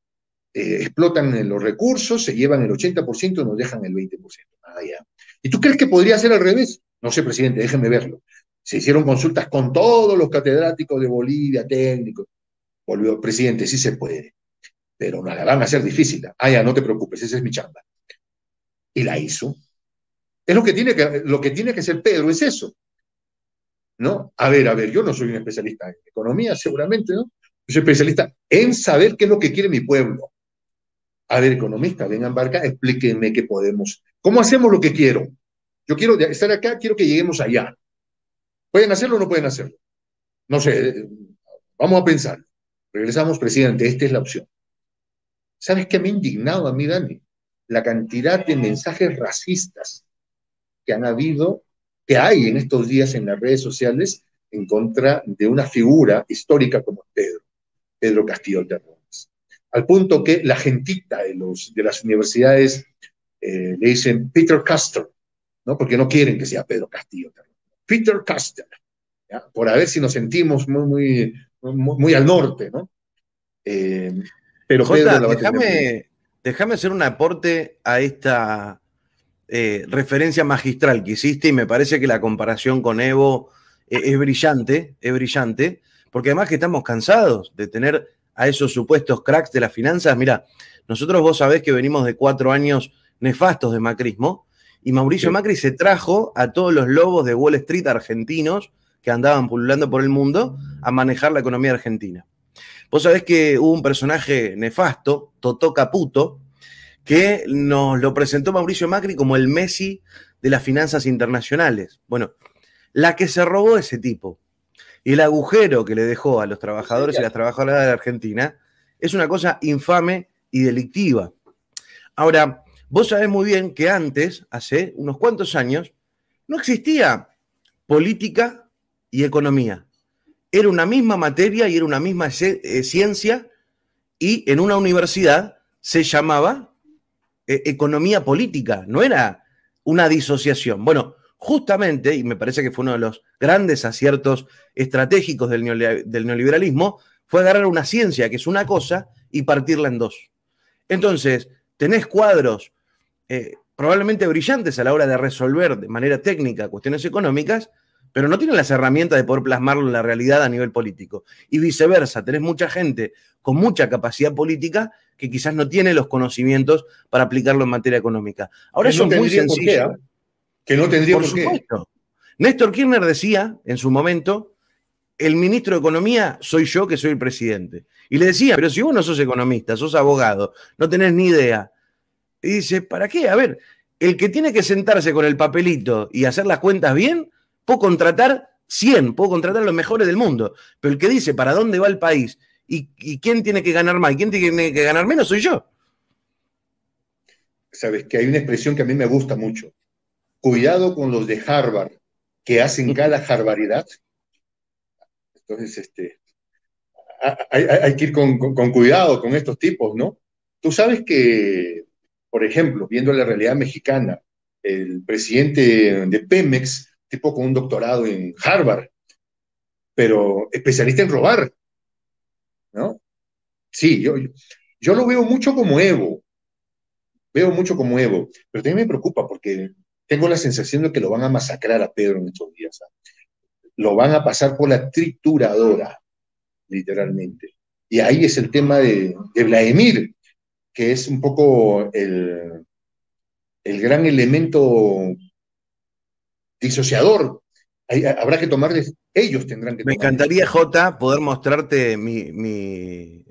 explotan los recursos, se llevan el 80% y nos dejan el 20%. Ah, ya. ¿Y tú crees que podría ser al revés? No sé, presidente, déjenme verlo. Se hicieron consultas con todos los catedráticos de Bolivia, técnicos. Volvió, presidente, sí se puede, pero no la van a hacer difícil. Ah, ya, no te preocupes, esa es mi chamba. Y la hizo. Es lo que tiene que hacer Pedro, es eso, ¿no? A ver, yo no soy un especialista en economía, seguramente, ¿no? Yo soy especialista en saber qué es lo que quiere mi pueblo. A ver, economista, vengan para acá, explíquenme qué podemos, cómo hacemos lo que quiero. Yo quiero estar acá, quiero que lleguemos allá. ¿Pueden hacerlo o no pueden hacerlo? No sé, vamos a pensar. Regresamos, presidente, esta es la opción. ¿Sabes qué me ha indignado a mí, Dani? La cantidad de mensajes racistas que han habido, que hay en estos días en las redes sociales en contra de una figura histórica como Pedro Castillo Terrones. Al punto que la gentita de las universidades le dicen Peter Castor, ¿no? Porque no quieren que sea Pedro Castillo Terrones. Peter Castor, ¿ya? Por a ver si nos sentimos muy al norte, ¿no? Pero Pedro Jota, la va a tener. déjame hacer un aporte a esta referencia magistral que hiciste y me parece que la comparación con Evo es brillante, porque además que estamos cansados de tener a esos supuestos cracks de las finanzas. Mira, nosotros vos sabés que venimos de 4 años nefastos de macrismo y Mauricio Macri se trajo a todos los lobos de Wall Street argentinos que andaban pululando por el mundo a manejar la economía argentina. Vos sabés que hubo un personaje nefasto, Totó Caputo, que nos lo presentó Mauricio Macri como el Messi de las finanzas internacionales. Bueno, la que se robó ese tipo y el agujero que le dejó a los trabajadores y las trabajadoras de la Argentina es una cosa infame y delictiva. Ahora, vos sabés muy bien que antes, hace unos cuantos años, no existía política y economía. Era una misma materia y era una misma ciencia y en una universidad se llamaba economía política, no era una disociación. Bueno, justamente, y me parece que fue uno de los grandes aciertos estratégicos del neoliberalismo, fue agarrar una ciencia que es una cosa y partirla en dos. Entonces, tenés cuadros probablemente brillantes a la hora de resolver de manera técnica cuestiones económicas, pero no tienen las herramientas de poder plasmarlo en la realidad a nivel político. Y viceversa, tenés mucha gente con mucha capacidad política que quizás no tiene los conocimientos para aplicarlo en materia económica. Ahora eso es muy sencillo. Que no tendría por supuesto. Néstor Kirchner decía en su momento, el ministro de Economía soy yo que soy el presidente. Y le decía, pero si vos no sos economista, sos abogado, no tenés ni idea. Y dice, ¿para qué? A ver, el que tiene que sentarse con el papelito y hacer las cuentas bien, puedo contratar 100, puedo contratar a los mejores del mundo. Pero el que dice para dónde va el país y quién tiene que ganar más y quién tiene que ganar menos, soy yo. Sabes que hay una expresión que a mí me gusta mucho. Cuidado con los de Harvard, que hacen cada barbaridad. Entonces, hay que ir con cuidado con estos tipos, ¿no? Tú sabes que, por ejemplo, viendo la realidad mexicana, el presidente de Pemex, tipo con un doctorado en Harvard, pero especialista en robar, ¿no? Sí, yo lo veo mucho como Evo, pero también me preocupa porque tengo la sensación de que lo van a masacrar a Pedro en estos días, ¿sabes? Lo van a pasar por la trituradora, literalmente. Y ahí es el tema de Vladimir, que es un poco el gran elemento disociador. Habrá que tomarles, ellos tendrán que Me tomar. encantaría, Jota, poder mostrarte mi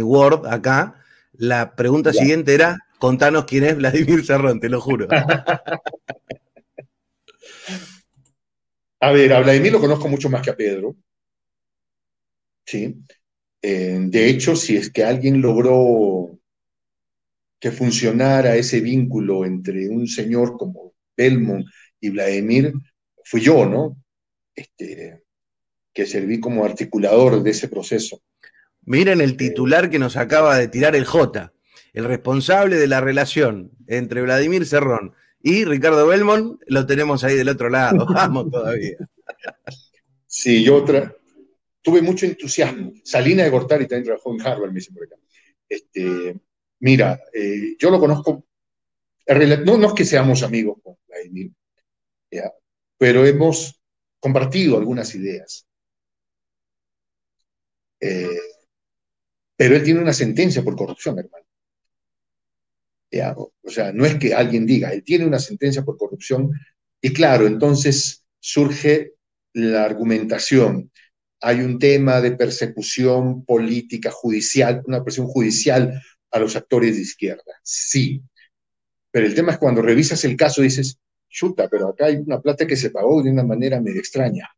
Word acá. La pregunta Ya. siguiente era, contanos quién es Vladimir Cerrón, te lo juro. A ver, a Vladimir lo conozco mucho más que a Pedro, ¿sí? De hecho, si es que alguien logró que funcionara ese vínculo entre un señor como Belmont y Vladimir, fui yo, ¿no? Este, que serví como articulador de ese proceso. Miren el titular que nos acaba de tirar el J. El responsable de la relación entre Vladimir Cerrón y Ricardo Belmont lo tenemos ahí del otro lado. Vamos todavía. Sí, tuve mucho entusiasmo. Salina de Gortari también trabajó en Harvard, me dice por acá. Mira, yo lo conozco, no es que seamos amigos con Vladimir, ¿ya? Pero hemos compartido algunas ideas. Pero él tiene una sentencia por corrupción, hermano. ¿Ya? O sea, no es que alguien diga, él tiene una sentencia por corrupción y claro, entonces surge la argumentación. Hay un tema de persecución política, judicial, una presión judicial a los actores de izquierda. Sí, pero el tema es cuando revisas el caso y dices, chuta, pero acá hay una plata que se pagó de una manera medio extraña.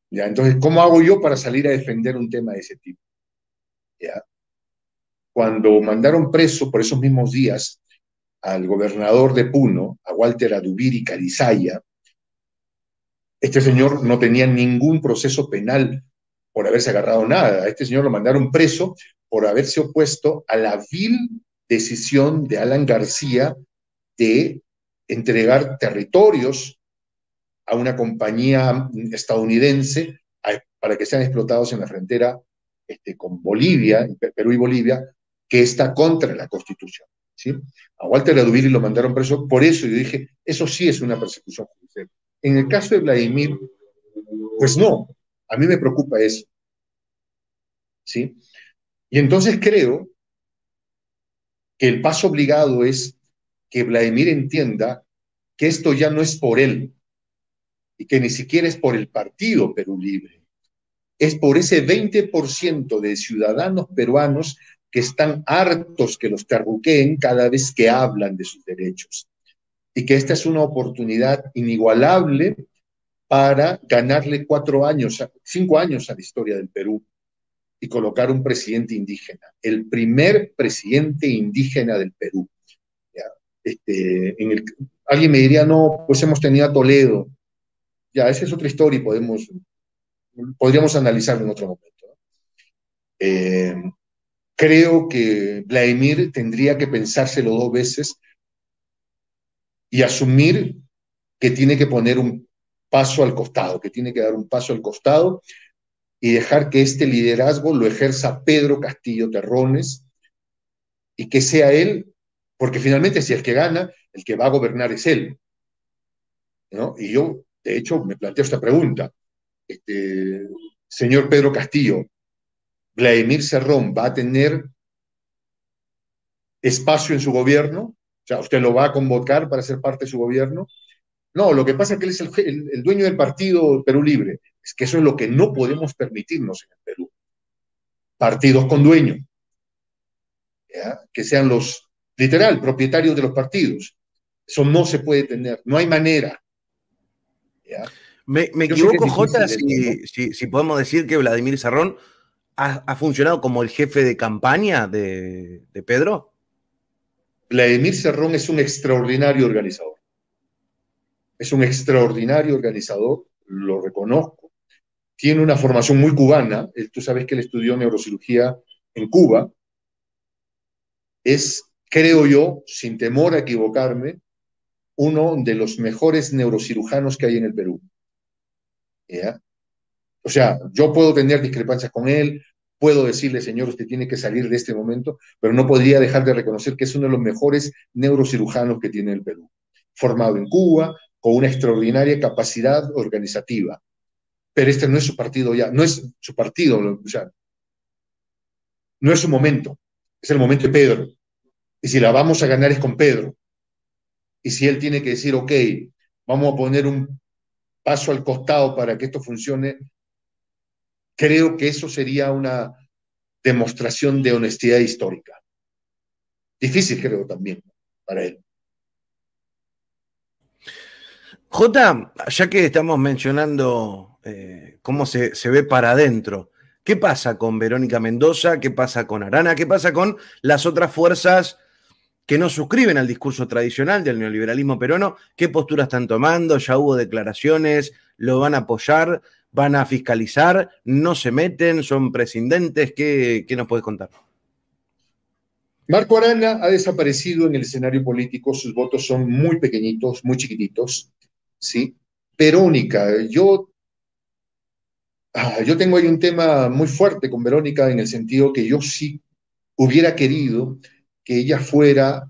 ¿Ya? Entonces, ¿cómo hago yo para salir a defender un tema de ese tipo? ¿Ya? Cuando mandaron preso por esos mismos días al gobernador de Puno, a Walter Adubiri Carizaya, este señor no tenía ningún proceso penal por haberse agarrado nada. A este señor lo mandaron preso por haberse opuesto a la vil decisión de Alan García de entregar territorios a una compañía estadounidense para que sean explotados en la frontera con Bolivia, Perú y Bolivia, que está contra la Constitución. ¿Sí? A Walter Adubiri lo mandaron preso, por eso yo dije, eso sí es una persecución judicial. En el caso de Vladimir, pues no, a mí me preocupa eso. ¿Sí? Y entonces creo que el paso obligado es que Vladimir entienda que esto ya no es por él y que ni siquiera es por el partido Perú Libre, es por ese 20% de ciudadanos peruanos que están hartos que los terruqueen cada vez que hablan de sus derechos. Y que esta es una oportunidad inigualable para ganarle 5 años a la historia del Perú y colocar un presidente indígena, el primer presidente indígena del Perú. ¿Ya? Alguien me diría, no, pues hemos tenido a Toledo. Ya, esa es otra historia y podríamos analizarlo en otro momento. Eh, Creo que Vladimir tendría que pensárselo 2 veces y asumir que tiene que poner un paso al costado, que tiene que dar un paso al costado y dejar que este liderazgo lo ejerza Pedro Castillo Terrones y que sea él, porque finalmente si el que gana, el que va a gobernar es él, ¿no? Y yo, de hecho, me planteo esta pregunta. Señor Pedro Castillo, ¿Vladimir Cerrón va a tener espacio en su gobierno? O sea, ¿usted lo va a convocar para ser parte de su gobierno? No, lo que pasa es que él es el dueño del partido Perú Libre. Es que eso es lo que no podemos permitirnos en el Perú. Partidos con dueño, ¿ya? Que sean los, literal, propietarios de los partidos. Eso no se puede tener, no hay manera. ¿Ya? Me Yo sé que es equivoco, Jota, difícil esto, ¿no? si podemos decir que Vladimir Cerrón ha funcionado como el jefe de campaña de Pedro. Vladimir Cerrón es un extraordinario organizador. Es un extraordinario organizador, lo reconozco. Tiene una formación muy cubana. Tú sabes que él estudió neurocirugía en Cuba. Es, creo yo, sin temor a equivocarme, uno de los mejores neurocirujanos que hay en el Perú. ¿Ya? O sea, yo puedo tener discrepancias con él, puedo decirle, señor, usted tiene que salir de este momento, pero no podría dejar de reconocer que es uno de los mejores neurocirujanos que tiene el Perú. Formado en Cuba, con una extraordinaria capacidad organizativa. Pero este no es su partido ya, no es su partido, o sea, no es su momento, es el momento de Pedro. Y si la vamos a ganar es con Pedro. Y si él tiene que decir, ok, vamos a poner un paso al costado para que esto funcione, creo que eso sería una demostración de honestidad histórica. Difícil, creo, también, para él. Jota, ya que estamos mencionando cómo se ve para adentro, ¿qué pasa con Verónica Mendoza? ¿Qué pasa con Arana? ¿Qué pasa con las otras fuerzas que no suscriben al discurso tradicional del neoliberalismo peruano? ¿Qué postura están tomando? ¿Ya hubo declaraciones? ¿Lo van a apoyar? ¿Van a fiscalizar? ¿No se meten? ¿Son prescindentes? ¿Qué nos puedes contar? Marco Arana ha desaparecido en el escenario político, sus votos son muy pequeñitos, muy chiquititos, ¿sí? Verónica, yo tengo ahí un tema muy fuerte con Verónica en el sentido que yo sí hubiera querido que ella fuera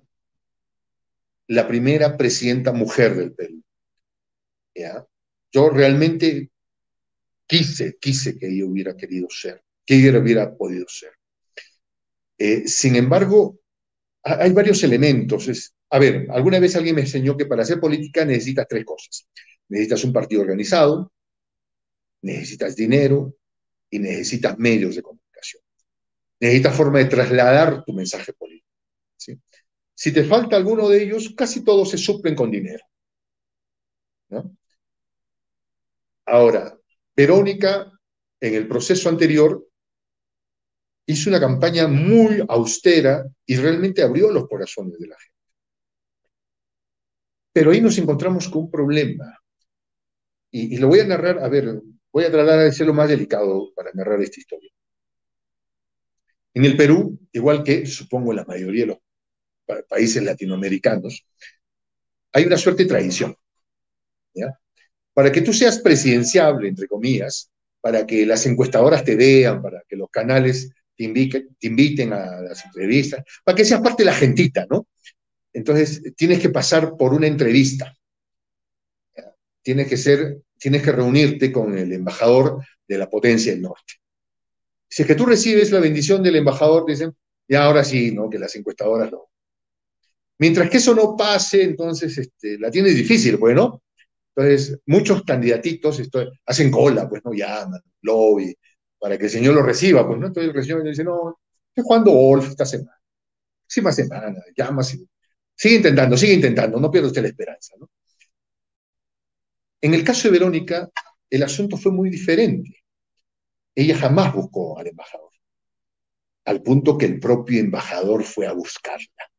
la primera presidenta mujer del Perú, ¿ya? Yo realmente quise que ella hubiera querido ser, que ella hubiera podido ser. Sin embargo, hay varios elementos. A ver, alguna vez alguien me enseñó que para hacer política necesitas tres cosas. Necesitas un partido organizado, necesitas dinero y necesitas medios de comunicación. Necesitas forma de trasladar tu mensaje político, ¿sí? Si te falta alguno de ellos, casi todos se suplen con dinero, ¿no? Ahora, Verónica, en el proceso anterior, hizo una campaña muy austera y realmente abrió los corazones de la gente. Pero ahí nos encontramos con un problema. Y lo voy a narrar, a ver, voy a tratar de ser lo más delicado para narrar esta historia. En el Perú, igual que supongo en la mayoría de los países latinoamericanos, hay una suerte de tradición, ¿ya? Para que tú seas presidenciable, entre comillas, para que las encuestadoras te vean, para que los canales te inviten a las entrevistas, para que seas parte de la gentita, ¿no? Entonces, tienes que pasar por una entrevista. Tienes que reunirte con el embajador de la potencia del norte. Si es que tú recibes la bendición del embajador, dicen, ya ahora sí, ¿no? Que las encuestadoras no. Mientras que eso no pase, entonces la tienes difícil, pues, ¿no? Entonces, muchos candidatitos hacen cola, pues, ¿no? Llaman, lobby, para que el señor lo reciba, pues, ¿no? Entonces el señor le dice, no, estoy jugando golf esta semana. Próxima semana, llama, sigue intentando, no pierda usted la esperanza, ¿no? En el caso de Verónica, el asunto fue muy diferente. Ella jamás buscó al embajador, al punto que el propio embajador fue a buscarla.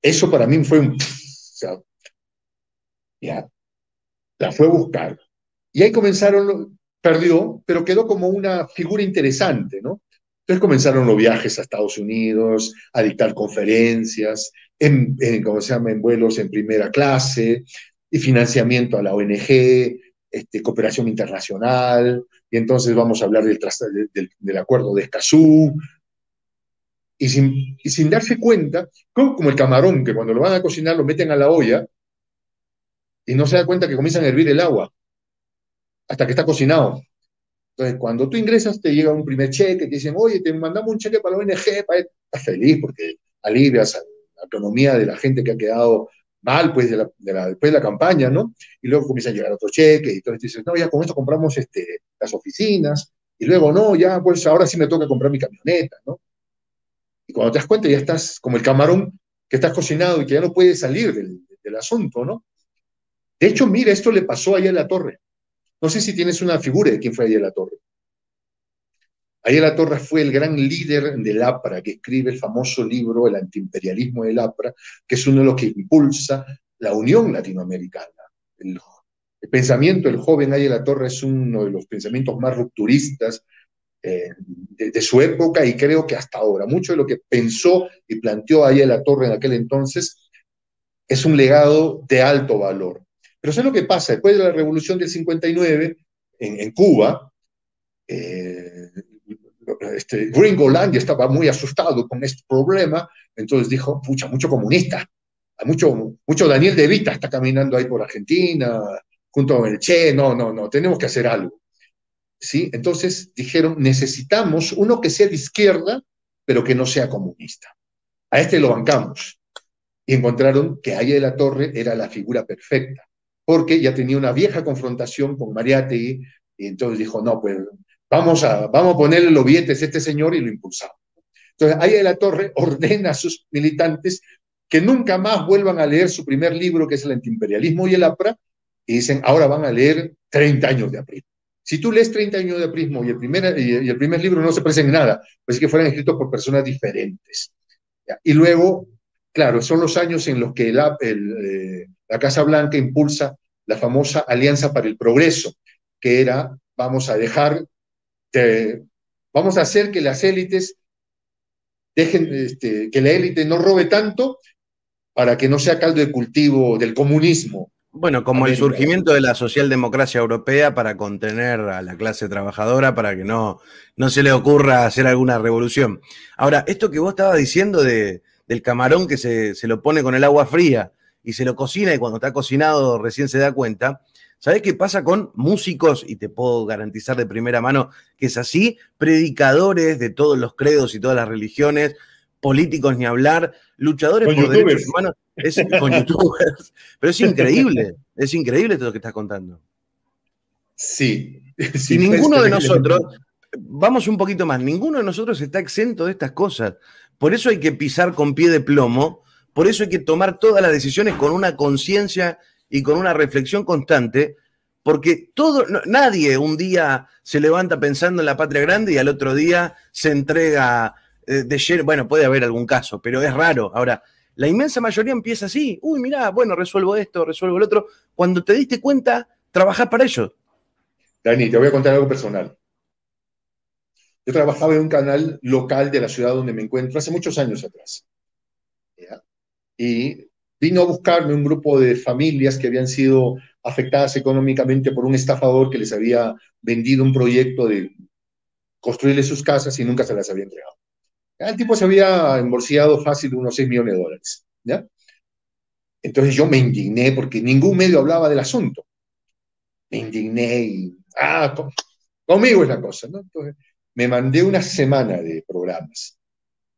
Eso para mí fue o sea, ya, la fue a buscar. Y ahí perdió, pero quedó como una figura interesante, ¿no? Entonces comenzaron los viajes a Estados Unidos, a dictar conferencias, ¿cómo se llama?, en vuelos en primera clase, y financiamiento a la ONG, cooperación internacional, y entonces vamos a hablar del acuerdo de Escazú, y sin darse cuenta, como el camarón, que cuando lo van a cocinar lo meten a la olla, y no se da cuenta que comienzan a hervir el agua, hasta que está cocinado. Entonces, cuando tú ingresas, te llega un primer cheque, te dicen, oye, te mandamos un cheque para la ONG, estás feliz porque alivias la economía de la gente que ha quedado mal pues, después de la campaña, ¿no? Y luego comienzan a llegar otros cheques, y entonces dices, no, ya con esto compramos las oficinas, y luego, no, ya, pues ahora sí me toca comprar mi camioneta, ¿no? Y cuando te das cuenta, ya estás como el camarón que estás cocinado y que ya no puedes salir del asunto, ¿no? De hecho, mira, esto le pasó allá en la Torre. No sé si tienes una figura de quién fue allá en la Torre. Ayala Torres fue el gran líder del APRA, que escribe el famoso libro El antiimperialismo del APRA, que es uno de los que impulsa la unión latinoamericana. El pensamiento del joven Ayala Torres es uno de los pensamientos más rupturistas de su época y creo que hasta ahora. Mucho de lo que pensó y planteó Ayala Torres en aquel entonces es un legado de alto valor. Pero ¿sabes lo que pasa? Después de la revolución del 59 en Cuba, Gringolandia estaba muy asustado con este problema, entonces dijo, pucha, mucho comunista, mucho Daniel De Vita está caminando ahí por Argentina, junto con el Che, no, tenemos que hacer algo. ¿Sí? Entonces dijeron, necesitamos uno que sea de izquierda, pero que no sea comunista. A este lo bancamos. Y encontraron que Aya de la Torre era la figura perfecta, porque ya tenía una vieja confrontación con Mariátegui, y entonces dijo, no, pues vamos a ponerle los billetes a este señor y lo impulsamos. Entonces, Aya de la Torre ordena a sus militantes que nunca más vuelvan a leer su primer libro, que es El antiimperialismo y el APRA, y dicen, ahora van a leer 30 años de aprismo. Si tú lees 30 años de aprismo y el primer libro no se parece en nada, pues es que fueran escritos por personas diferentes. ¿Ya? Y luego, claro, son los años en los que la Casa Blanca impulsa la famosa Alianza para el Progreso, que era, vamos a hacer que las élites dejen, que la élite no robe tanto para que no sea caldo de cultivo del comunismo. Bueno, como el surgimiento de la socialdemocracia europea para contener a la clase trabajadora, para que no se le ocurra hacer alguna revolución. Ahora, esto que vos estabas diciendo del camarón que se lo pone con el agua fría y se lo cocina y cuando está cocinado recién se da cuenta, ¿sabés qué pasa con músicos? Y te puedo garantizar de primera mano que es así, predicadores de todos los credos y todas las religiones, políticos ni hablar, luchadores con por youtubers. Derechos humanos, con youtubers, pero es increíble todo lo que estás contando. Sí. Y ninguno de nosotros, vamos un poquito más, ninguno de nosotros está exento de estas cosas. Por eso hay que pisar con pie de plomo, por eso hay que tomar todas las decisiones con una conciencia y con una reflexión constante, porque nadie un día se levanta pensando en la patria grande y al otro día se entrega de lleno. Bueno, puede haber algún caso, pero es raro. Ahora, la inmensa mayoría empieza así. Uy, mirá, bueno, resuelvo esto, resuelvo el otro. Cuando te diste cuenta, trabajás para ello. Dani, te voy a contar algo personal. Yo trabajaba en un canal local de la ciudad donde me encuentro hace muchos años atrás. ¿Ya? Y vino a buscarme un grupo de familias que habían sido afectadas económicamente por un estafador que les había vendido un proyecto de construirles sus casas y nunca se las había entregado. El tipo se había embolsillado fácil unos 6 millones de dólares. ¿Ya? Entonces yo me indigné porque ningún medio hablaba del asunto. Me indigné y, conmigo es la cosa, ¿no? Entonces me mandé una semana de programas.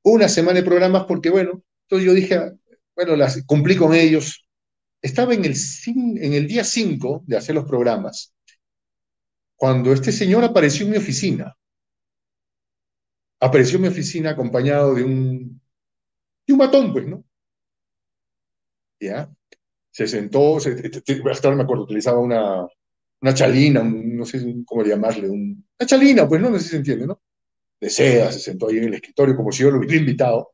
Una semana de programas porque, bueno, entonces yo dije, bueno, cumplí con ellos. Estaba en el día 5 de hacer los programas, cuando este señor apareció en mi oficina. Apareció en mi oficina acompañado de un matón, pues, ¿no? ¿Ya? Se sentó, hasta ahora me acuerdo, utilizaba una chalina, no sé cómo llamarle, una chalina, pues, no sé si se entiende, ¿no? De seda, se sentó ahí en el escritorio como si yo lo hubiera invitado.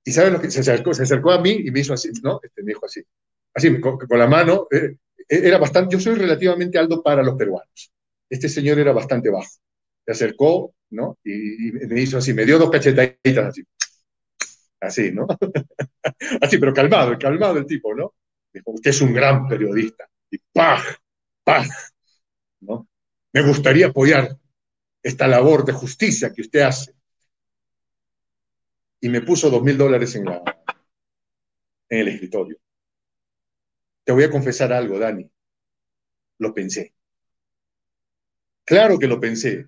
¿Y sabes lo que se acercó a mí y me hizo así, ¿no? Me dijo así, con la mano, era bastante, yo soy relativamente alto para los peruanos. Este señor era bastante bajo. Se acercó, ¿no? Y me hizo así, me dio 2 cachetaditas así, ¿no? Así, pero calmado el tipo, ¿no? Dijo, usted es un gran periodista. Y ¡pah! ¡Pah! ¿No? Me gustaría apoyar esta labor de justicia que usted hace. Y me puso $2,000 en el escritorio. Te voy a confesar algo, Dani. Lo pensé. Claro que lo pensé.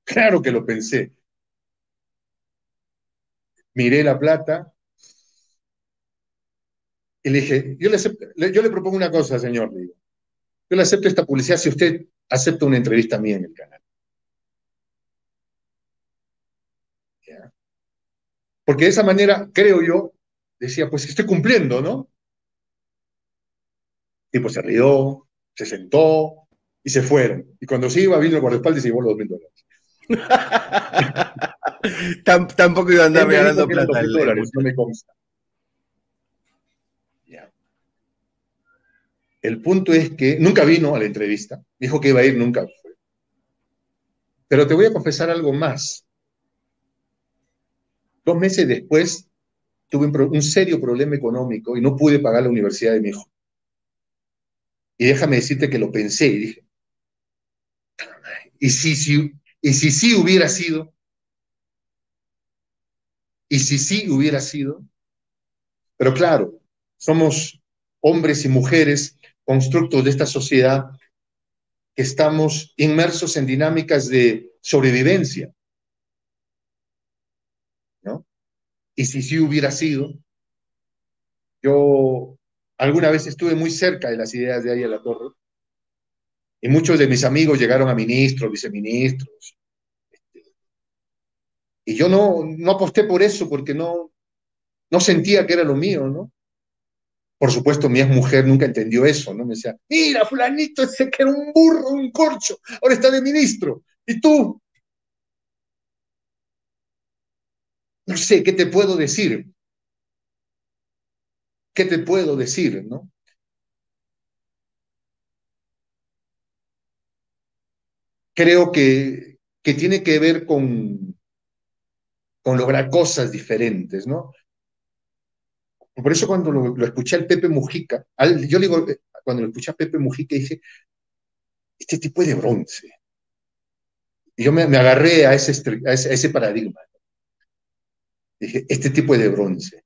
Claro que lo pensé. Miré la plata y le dije, yo le propongo una cosa, señor. Le digo, yo le acepto esta publicidad si usted acepta una entrevista mía en el canal. ¿Ya? Porque de esa manera, creo yo, decía, pues estoy cumpliendo, ¿no? Y pues se rió, se sentó y se fueron. Y cuando se iba, vino el guardaespaldas y se llevó los $2,000. Tampoco iba a andar regalando plata. $2,000, no me consta. Ya. El punto es que nunca vino a la entrevista. Dijo que iba a ir, nunca fue. Pero te voy a confesar algo más. 2 meses después tuve un serio problema económico y no pude pagar la universidad de mi hijo. Y déjame decirte que lo pensé y dije, ¿y si sí hubiera sido? ¿Y si sí hubiera sido? Pero claro, somos hombres y mujeres, constructos de esta sociedad, que estamos inmersos en dinámicas de sobrevivencia, ¿no? Y si sí hubiera sido, yo alguna vez estuve muy cerca de las ideas de Aya La Torre, y muchos de mis amigos llegaron a ministros, viceministros, y yo no aposté por eso porque no no sentía que era lo mío, ¿no? Por supuesto, mi exmujer nunca entendió eso, ¿no? Me decía, mira, fulanito ese que era un burro, un corcho, ahora está de ministro. ¿Y tú? No sé, ¿qué te puedo decir? ¿Qué te puedo decir, no? Creo que tiene que ver con lograr cosas diferentes, ¿no? Por eso cuando lo escuché al Pepe Mujica, yo le digo, cuando lo escuché a Pepe Mujica, dije, este tipo es de bronce. Y yo me agarré a ese paradigma. Dije, este tipo es de bronce.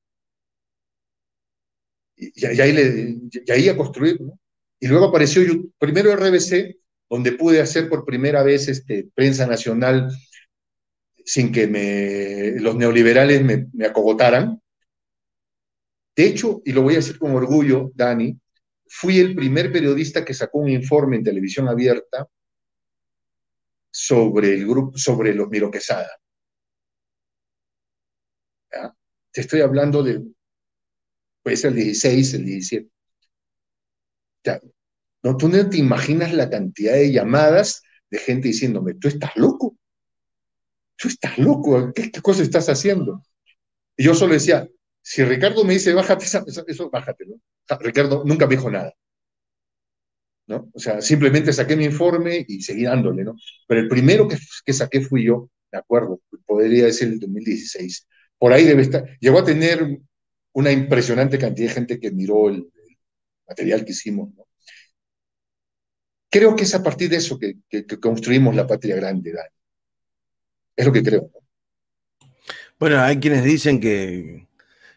Y ahí a construir, ¿no? Y luego apareció primero RBC, donde pude hacer por primera vez prensa nacional sin que los neoliberales me acogotaran. De hecho, y lo voy a decir con orgullo, Dani, fui el primer periodista que sacó un informe en televisión abierta sobre el grupo, sobre los Miro Quesada. ¿Ya? Te estoy hablando de, puede ser el 16, el 17. Ya, no, tú no te imaginas la cantidad de llamadas de gente diciéndome, tú estás loco, ¿qué cosa estás haciendo? Y yo solo decía, si Ricardo me dice, bájate, eso bájate, ¿no? Ricardo nunca me dijo nada, ¿no? O sea, simplemente saqué mi informe y seguí dándole, ¿no? Pero el primero que saqué fui yo, de acuerdo, podría decir el 2016. Por ahí debe estar. Llegó a tener una impresionante cantidad de gente que miró el material que hicimos, ¿no? Creo que es a partir de eso que construimos la patria grande, Dani. Es lo que creo, ¿no? Bueno, hay quienes dicen que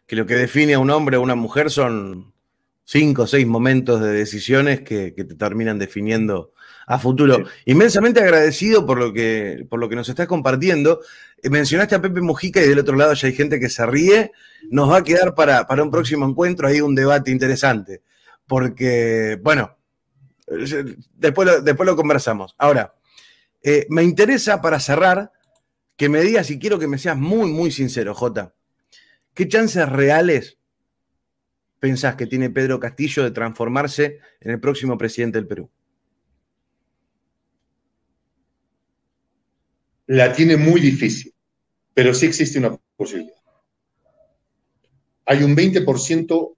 lo que define a un hombre o a una mujer son 5 o 6 momentos de decisiones que te terminan definiendo a futuro. Sí. Inmensamente agradecido por lo que nos estás compartiendo. Mencionaste a Pepe Mujica y del otro lado ya hay gente que se ríe. Nos va a quedar para un próximo encuentro ahí un debate interesante. Porque, bueno, después lo conversamos. Ahora, me interesa para cerrar que me digas, y quiero que me seas muy, muy sincero, Jota, ¿qué chances reales pensás que tiene Pedro Castillo de transformarse en el próximo presidente del Perú? La tiene muy difícil, pero sí existe una posibilidad. Hay un 20%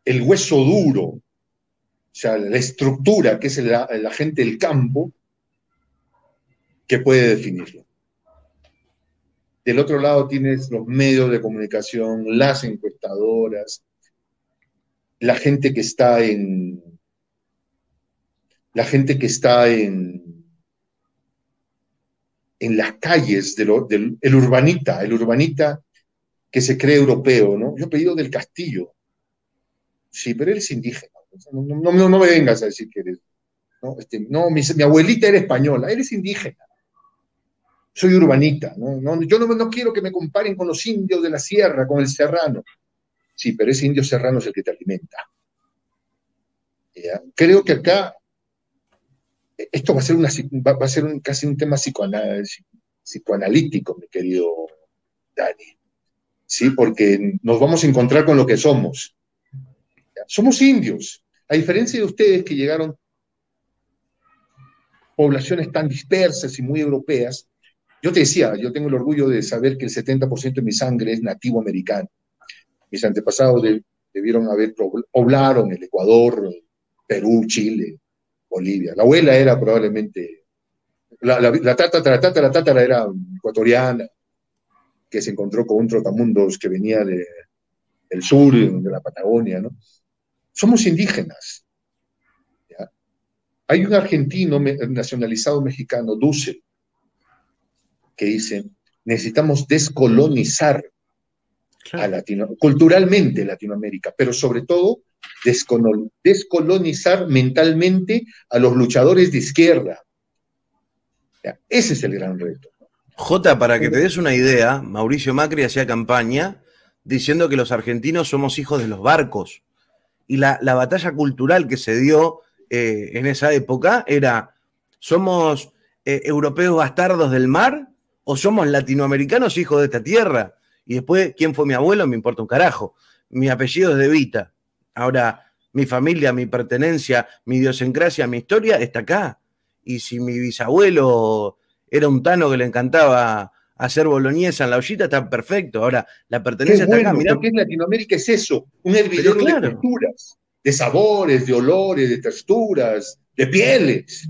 el hueso duro, o sea, la estructura, que es la gente del campo, que puede definirlo. Del otro lado tienes los medios de comunicación, las encuestadoras, la gente que está en las calles el urbanita que se cree europeo, ¿no? Yo he pedido del Castillo. Sí, pero eres indígena. No me vengas a decir que eres. No, mi abuelita era española, eres indígena. Soy urbanita, ¿no? Yo no quiero que me comparen con los indios de la sierra, con el serrano. Sí, pero ese indio serrano es el que te alimenta. ¿Ya? Creo que acá esto va a ser casi un tema psicoanalítico, mi querido Dani. Sí, porque nos vamos a encontrar con lo que somos. ¿Ya? Somos indios. A diferencia de ustedes que llegaron poblaciones tan dispersas y muy europeas, yo te decía, yo tengo el orgullo de saber que el 70% de mi sangre es nativo americano. Mis antepasados poblaron el Ecuador, Perú, Chile, Bolivia. La abuela era probablemente, la tátara era ecuatoriana, que se encontró con un trotamundos que venía del sur, de la Patagonia, ¿no? Somos indígenas. ¿Ya? Hay un argentino nacionalizado mexicano, Dussel, que dice, necesitamos descolonizar culturalmente Latinoamérica, pero sobre todo descolonizar mentalmente a los luchadores de izquierda. ¿Ya? Ese es el gran reto. Jota, para que te des una idea, Mauricio Macri hacía campaña diciendo que los argentinos somos hijos de los barcos. Y la batalla cultural que se dio en esa época era, ¿somos europeos bastardos del mar o somos latinoamericanos hijos de esta tierra? Y después, ¿quién fue mi abuelo? Me importa un carajo. Mi apellido es De Vita. Ahora, mi familia, mi pertenencia, mi idiosincrasia, mi historia está acá. Y si mi bisabuelo era un tano que le encantaba hacer boloñesa en la ollita, está perfecto. Ahora, la pertenencia está acá, mirá. Porque en Latinoamérica es eso, un Pero hervidero de claro, culturas, de sabores, de olores, de texturas, de pieles,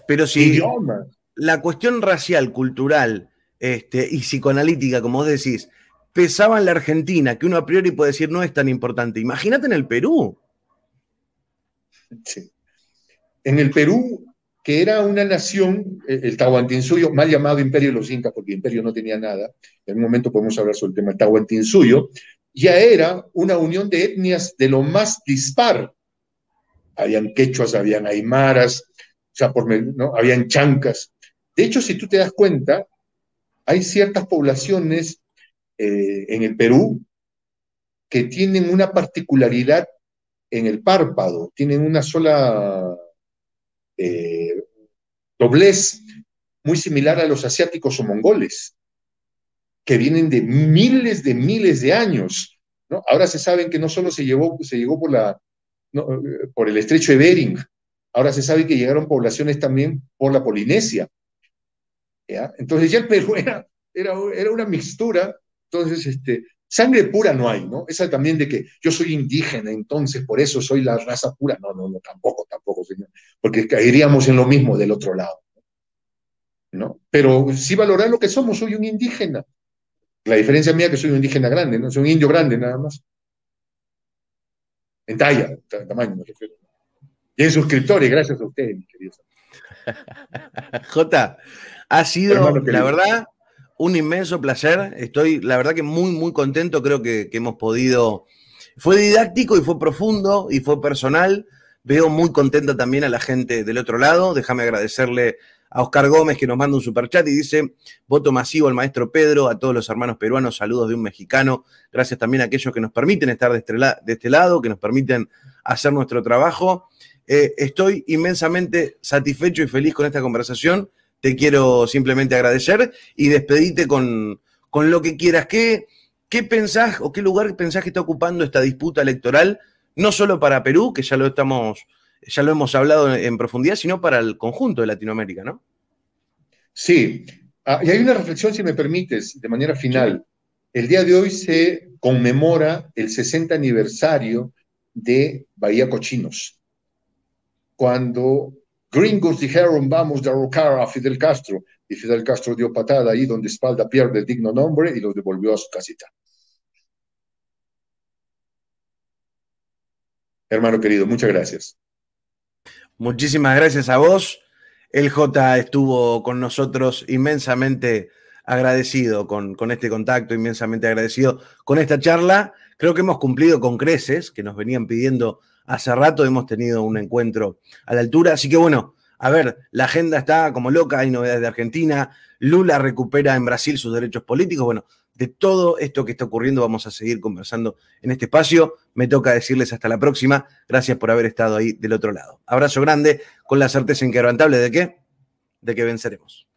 pero de si idiomas. la cuestión racial, cultural y psicoanalítica, como vos decís, pesaba en la Argentina, que uno a priori puede decir no es tan importante. Imagínate en el Perú. Sí. En el Perú, que era una nación, el Tahuantinsuyo, mal llamado Imperio de los Incas, porque el imperio no tenía nada, en un momento podemos hablar sobre el tema del Tahuantinsuyo, ya era una unión de etnias de lo más dispar. Habían quechuas, habían aymaras, o sea, ¿no? Habían chancas. De hecho, si tú te das cuenta, hay ciertas poblaciones en el Perú que tienen una particularidad en el párpado, tienen una sola eh, doblez muy similar a los asiáticos o mongoles, que vienen de miles de años, ¿no? Ahora se sabe que no solo se llegó por, no, por el estrecho de Bering, ahora se sabe que llegaron poblaciones también por la Polinesia. ¿Ya? Entonces ya el Perú era una mixtura, entonces sangre pura no hay, ¿no? Esa también de que yo soy indígena, entonces por eso soy la raza pura, no, tampoco, señor, porque caeríamos en lo mismo del otro lado, ¿no? Pero sí valorar lo que somos, soy un indígena. La diferencia mía es que soy un indígena grande, ¿no? Soy un indio grande nada más. En talla, tamaño me refiero. Y en suscriptores, gracias a ustedes, mi querido. Jota, ha sido, Hermano la querido. verdad, un inmenso placer. Estoy, la verdad, que muy contento. Creo que hemos podido. Fue didáctico y fue profundo y fue personal. Veo muy contenta también a la gente del otro lado. Déjame agradecerle a Oscar Gómez, que nos manda un superchat y dice: voto masivo al maestro Pedro, a todos los hermanos peruanos, saludos de un mexicano. Gracias también a aquellos que nos permiten estar de este lado, que nos permiten hacer nuestro trabajo. Estoy inmensamente satisfecho y feliz con esta conversación. Te quiero simplemente agradecer y despedirte con lo que quieras. ¿Qué pensás o qué lugar pensás que está ocupando esta disputa electoral? No solo para Perú, que ya lo hemos hablado en profundidad, sino para el conjunto de Latinoamérica, ¿no? Sí, y hay una reflexión, si me permites, de manera Sí. final. El día de hoy se conmemora el 60 aniversario de Bahía Cochinos, cuando gringos dijeron vamos a derrocar a Fidel Castro, y Fidel Castro dio patada ahí donde espalda pierde el digno nombre y los devolvió a su casita. Hermano querido, muchas gracias. Muchísimas gracias a vos. El J estuvo con nosotros inmensamente agradecido con este contacto, inmensamente agradecido con esta charla. Creo que hemos cumplido con creces, que nos venían pidiendo hace rato. Hemos tenido un encuentro a la altura. Así que bueno, a ver, la agenda está como loca, hay novedades de Argentina. Lula recupera en Brasil sus derechos políticos. Bueno, de todo esto que está ocurriendo vamos a seguir conversando en este espacio. Me toca decirles hasta la próxima. Gracias por haber estado ahí del otro lado. Abrazo grande, con la certeza inquebrantable de que venceremos.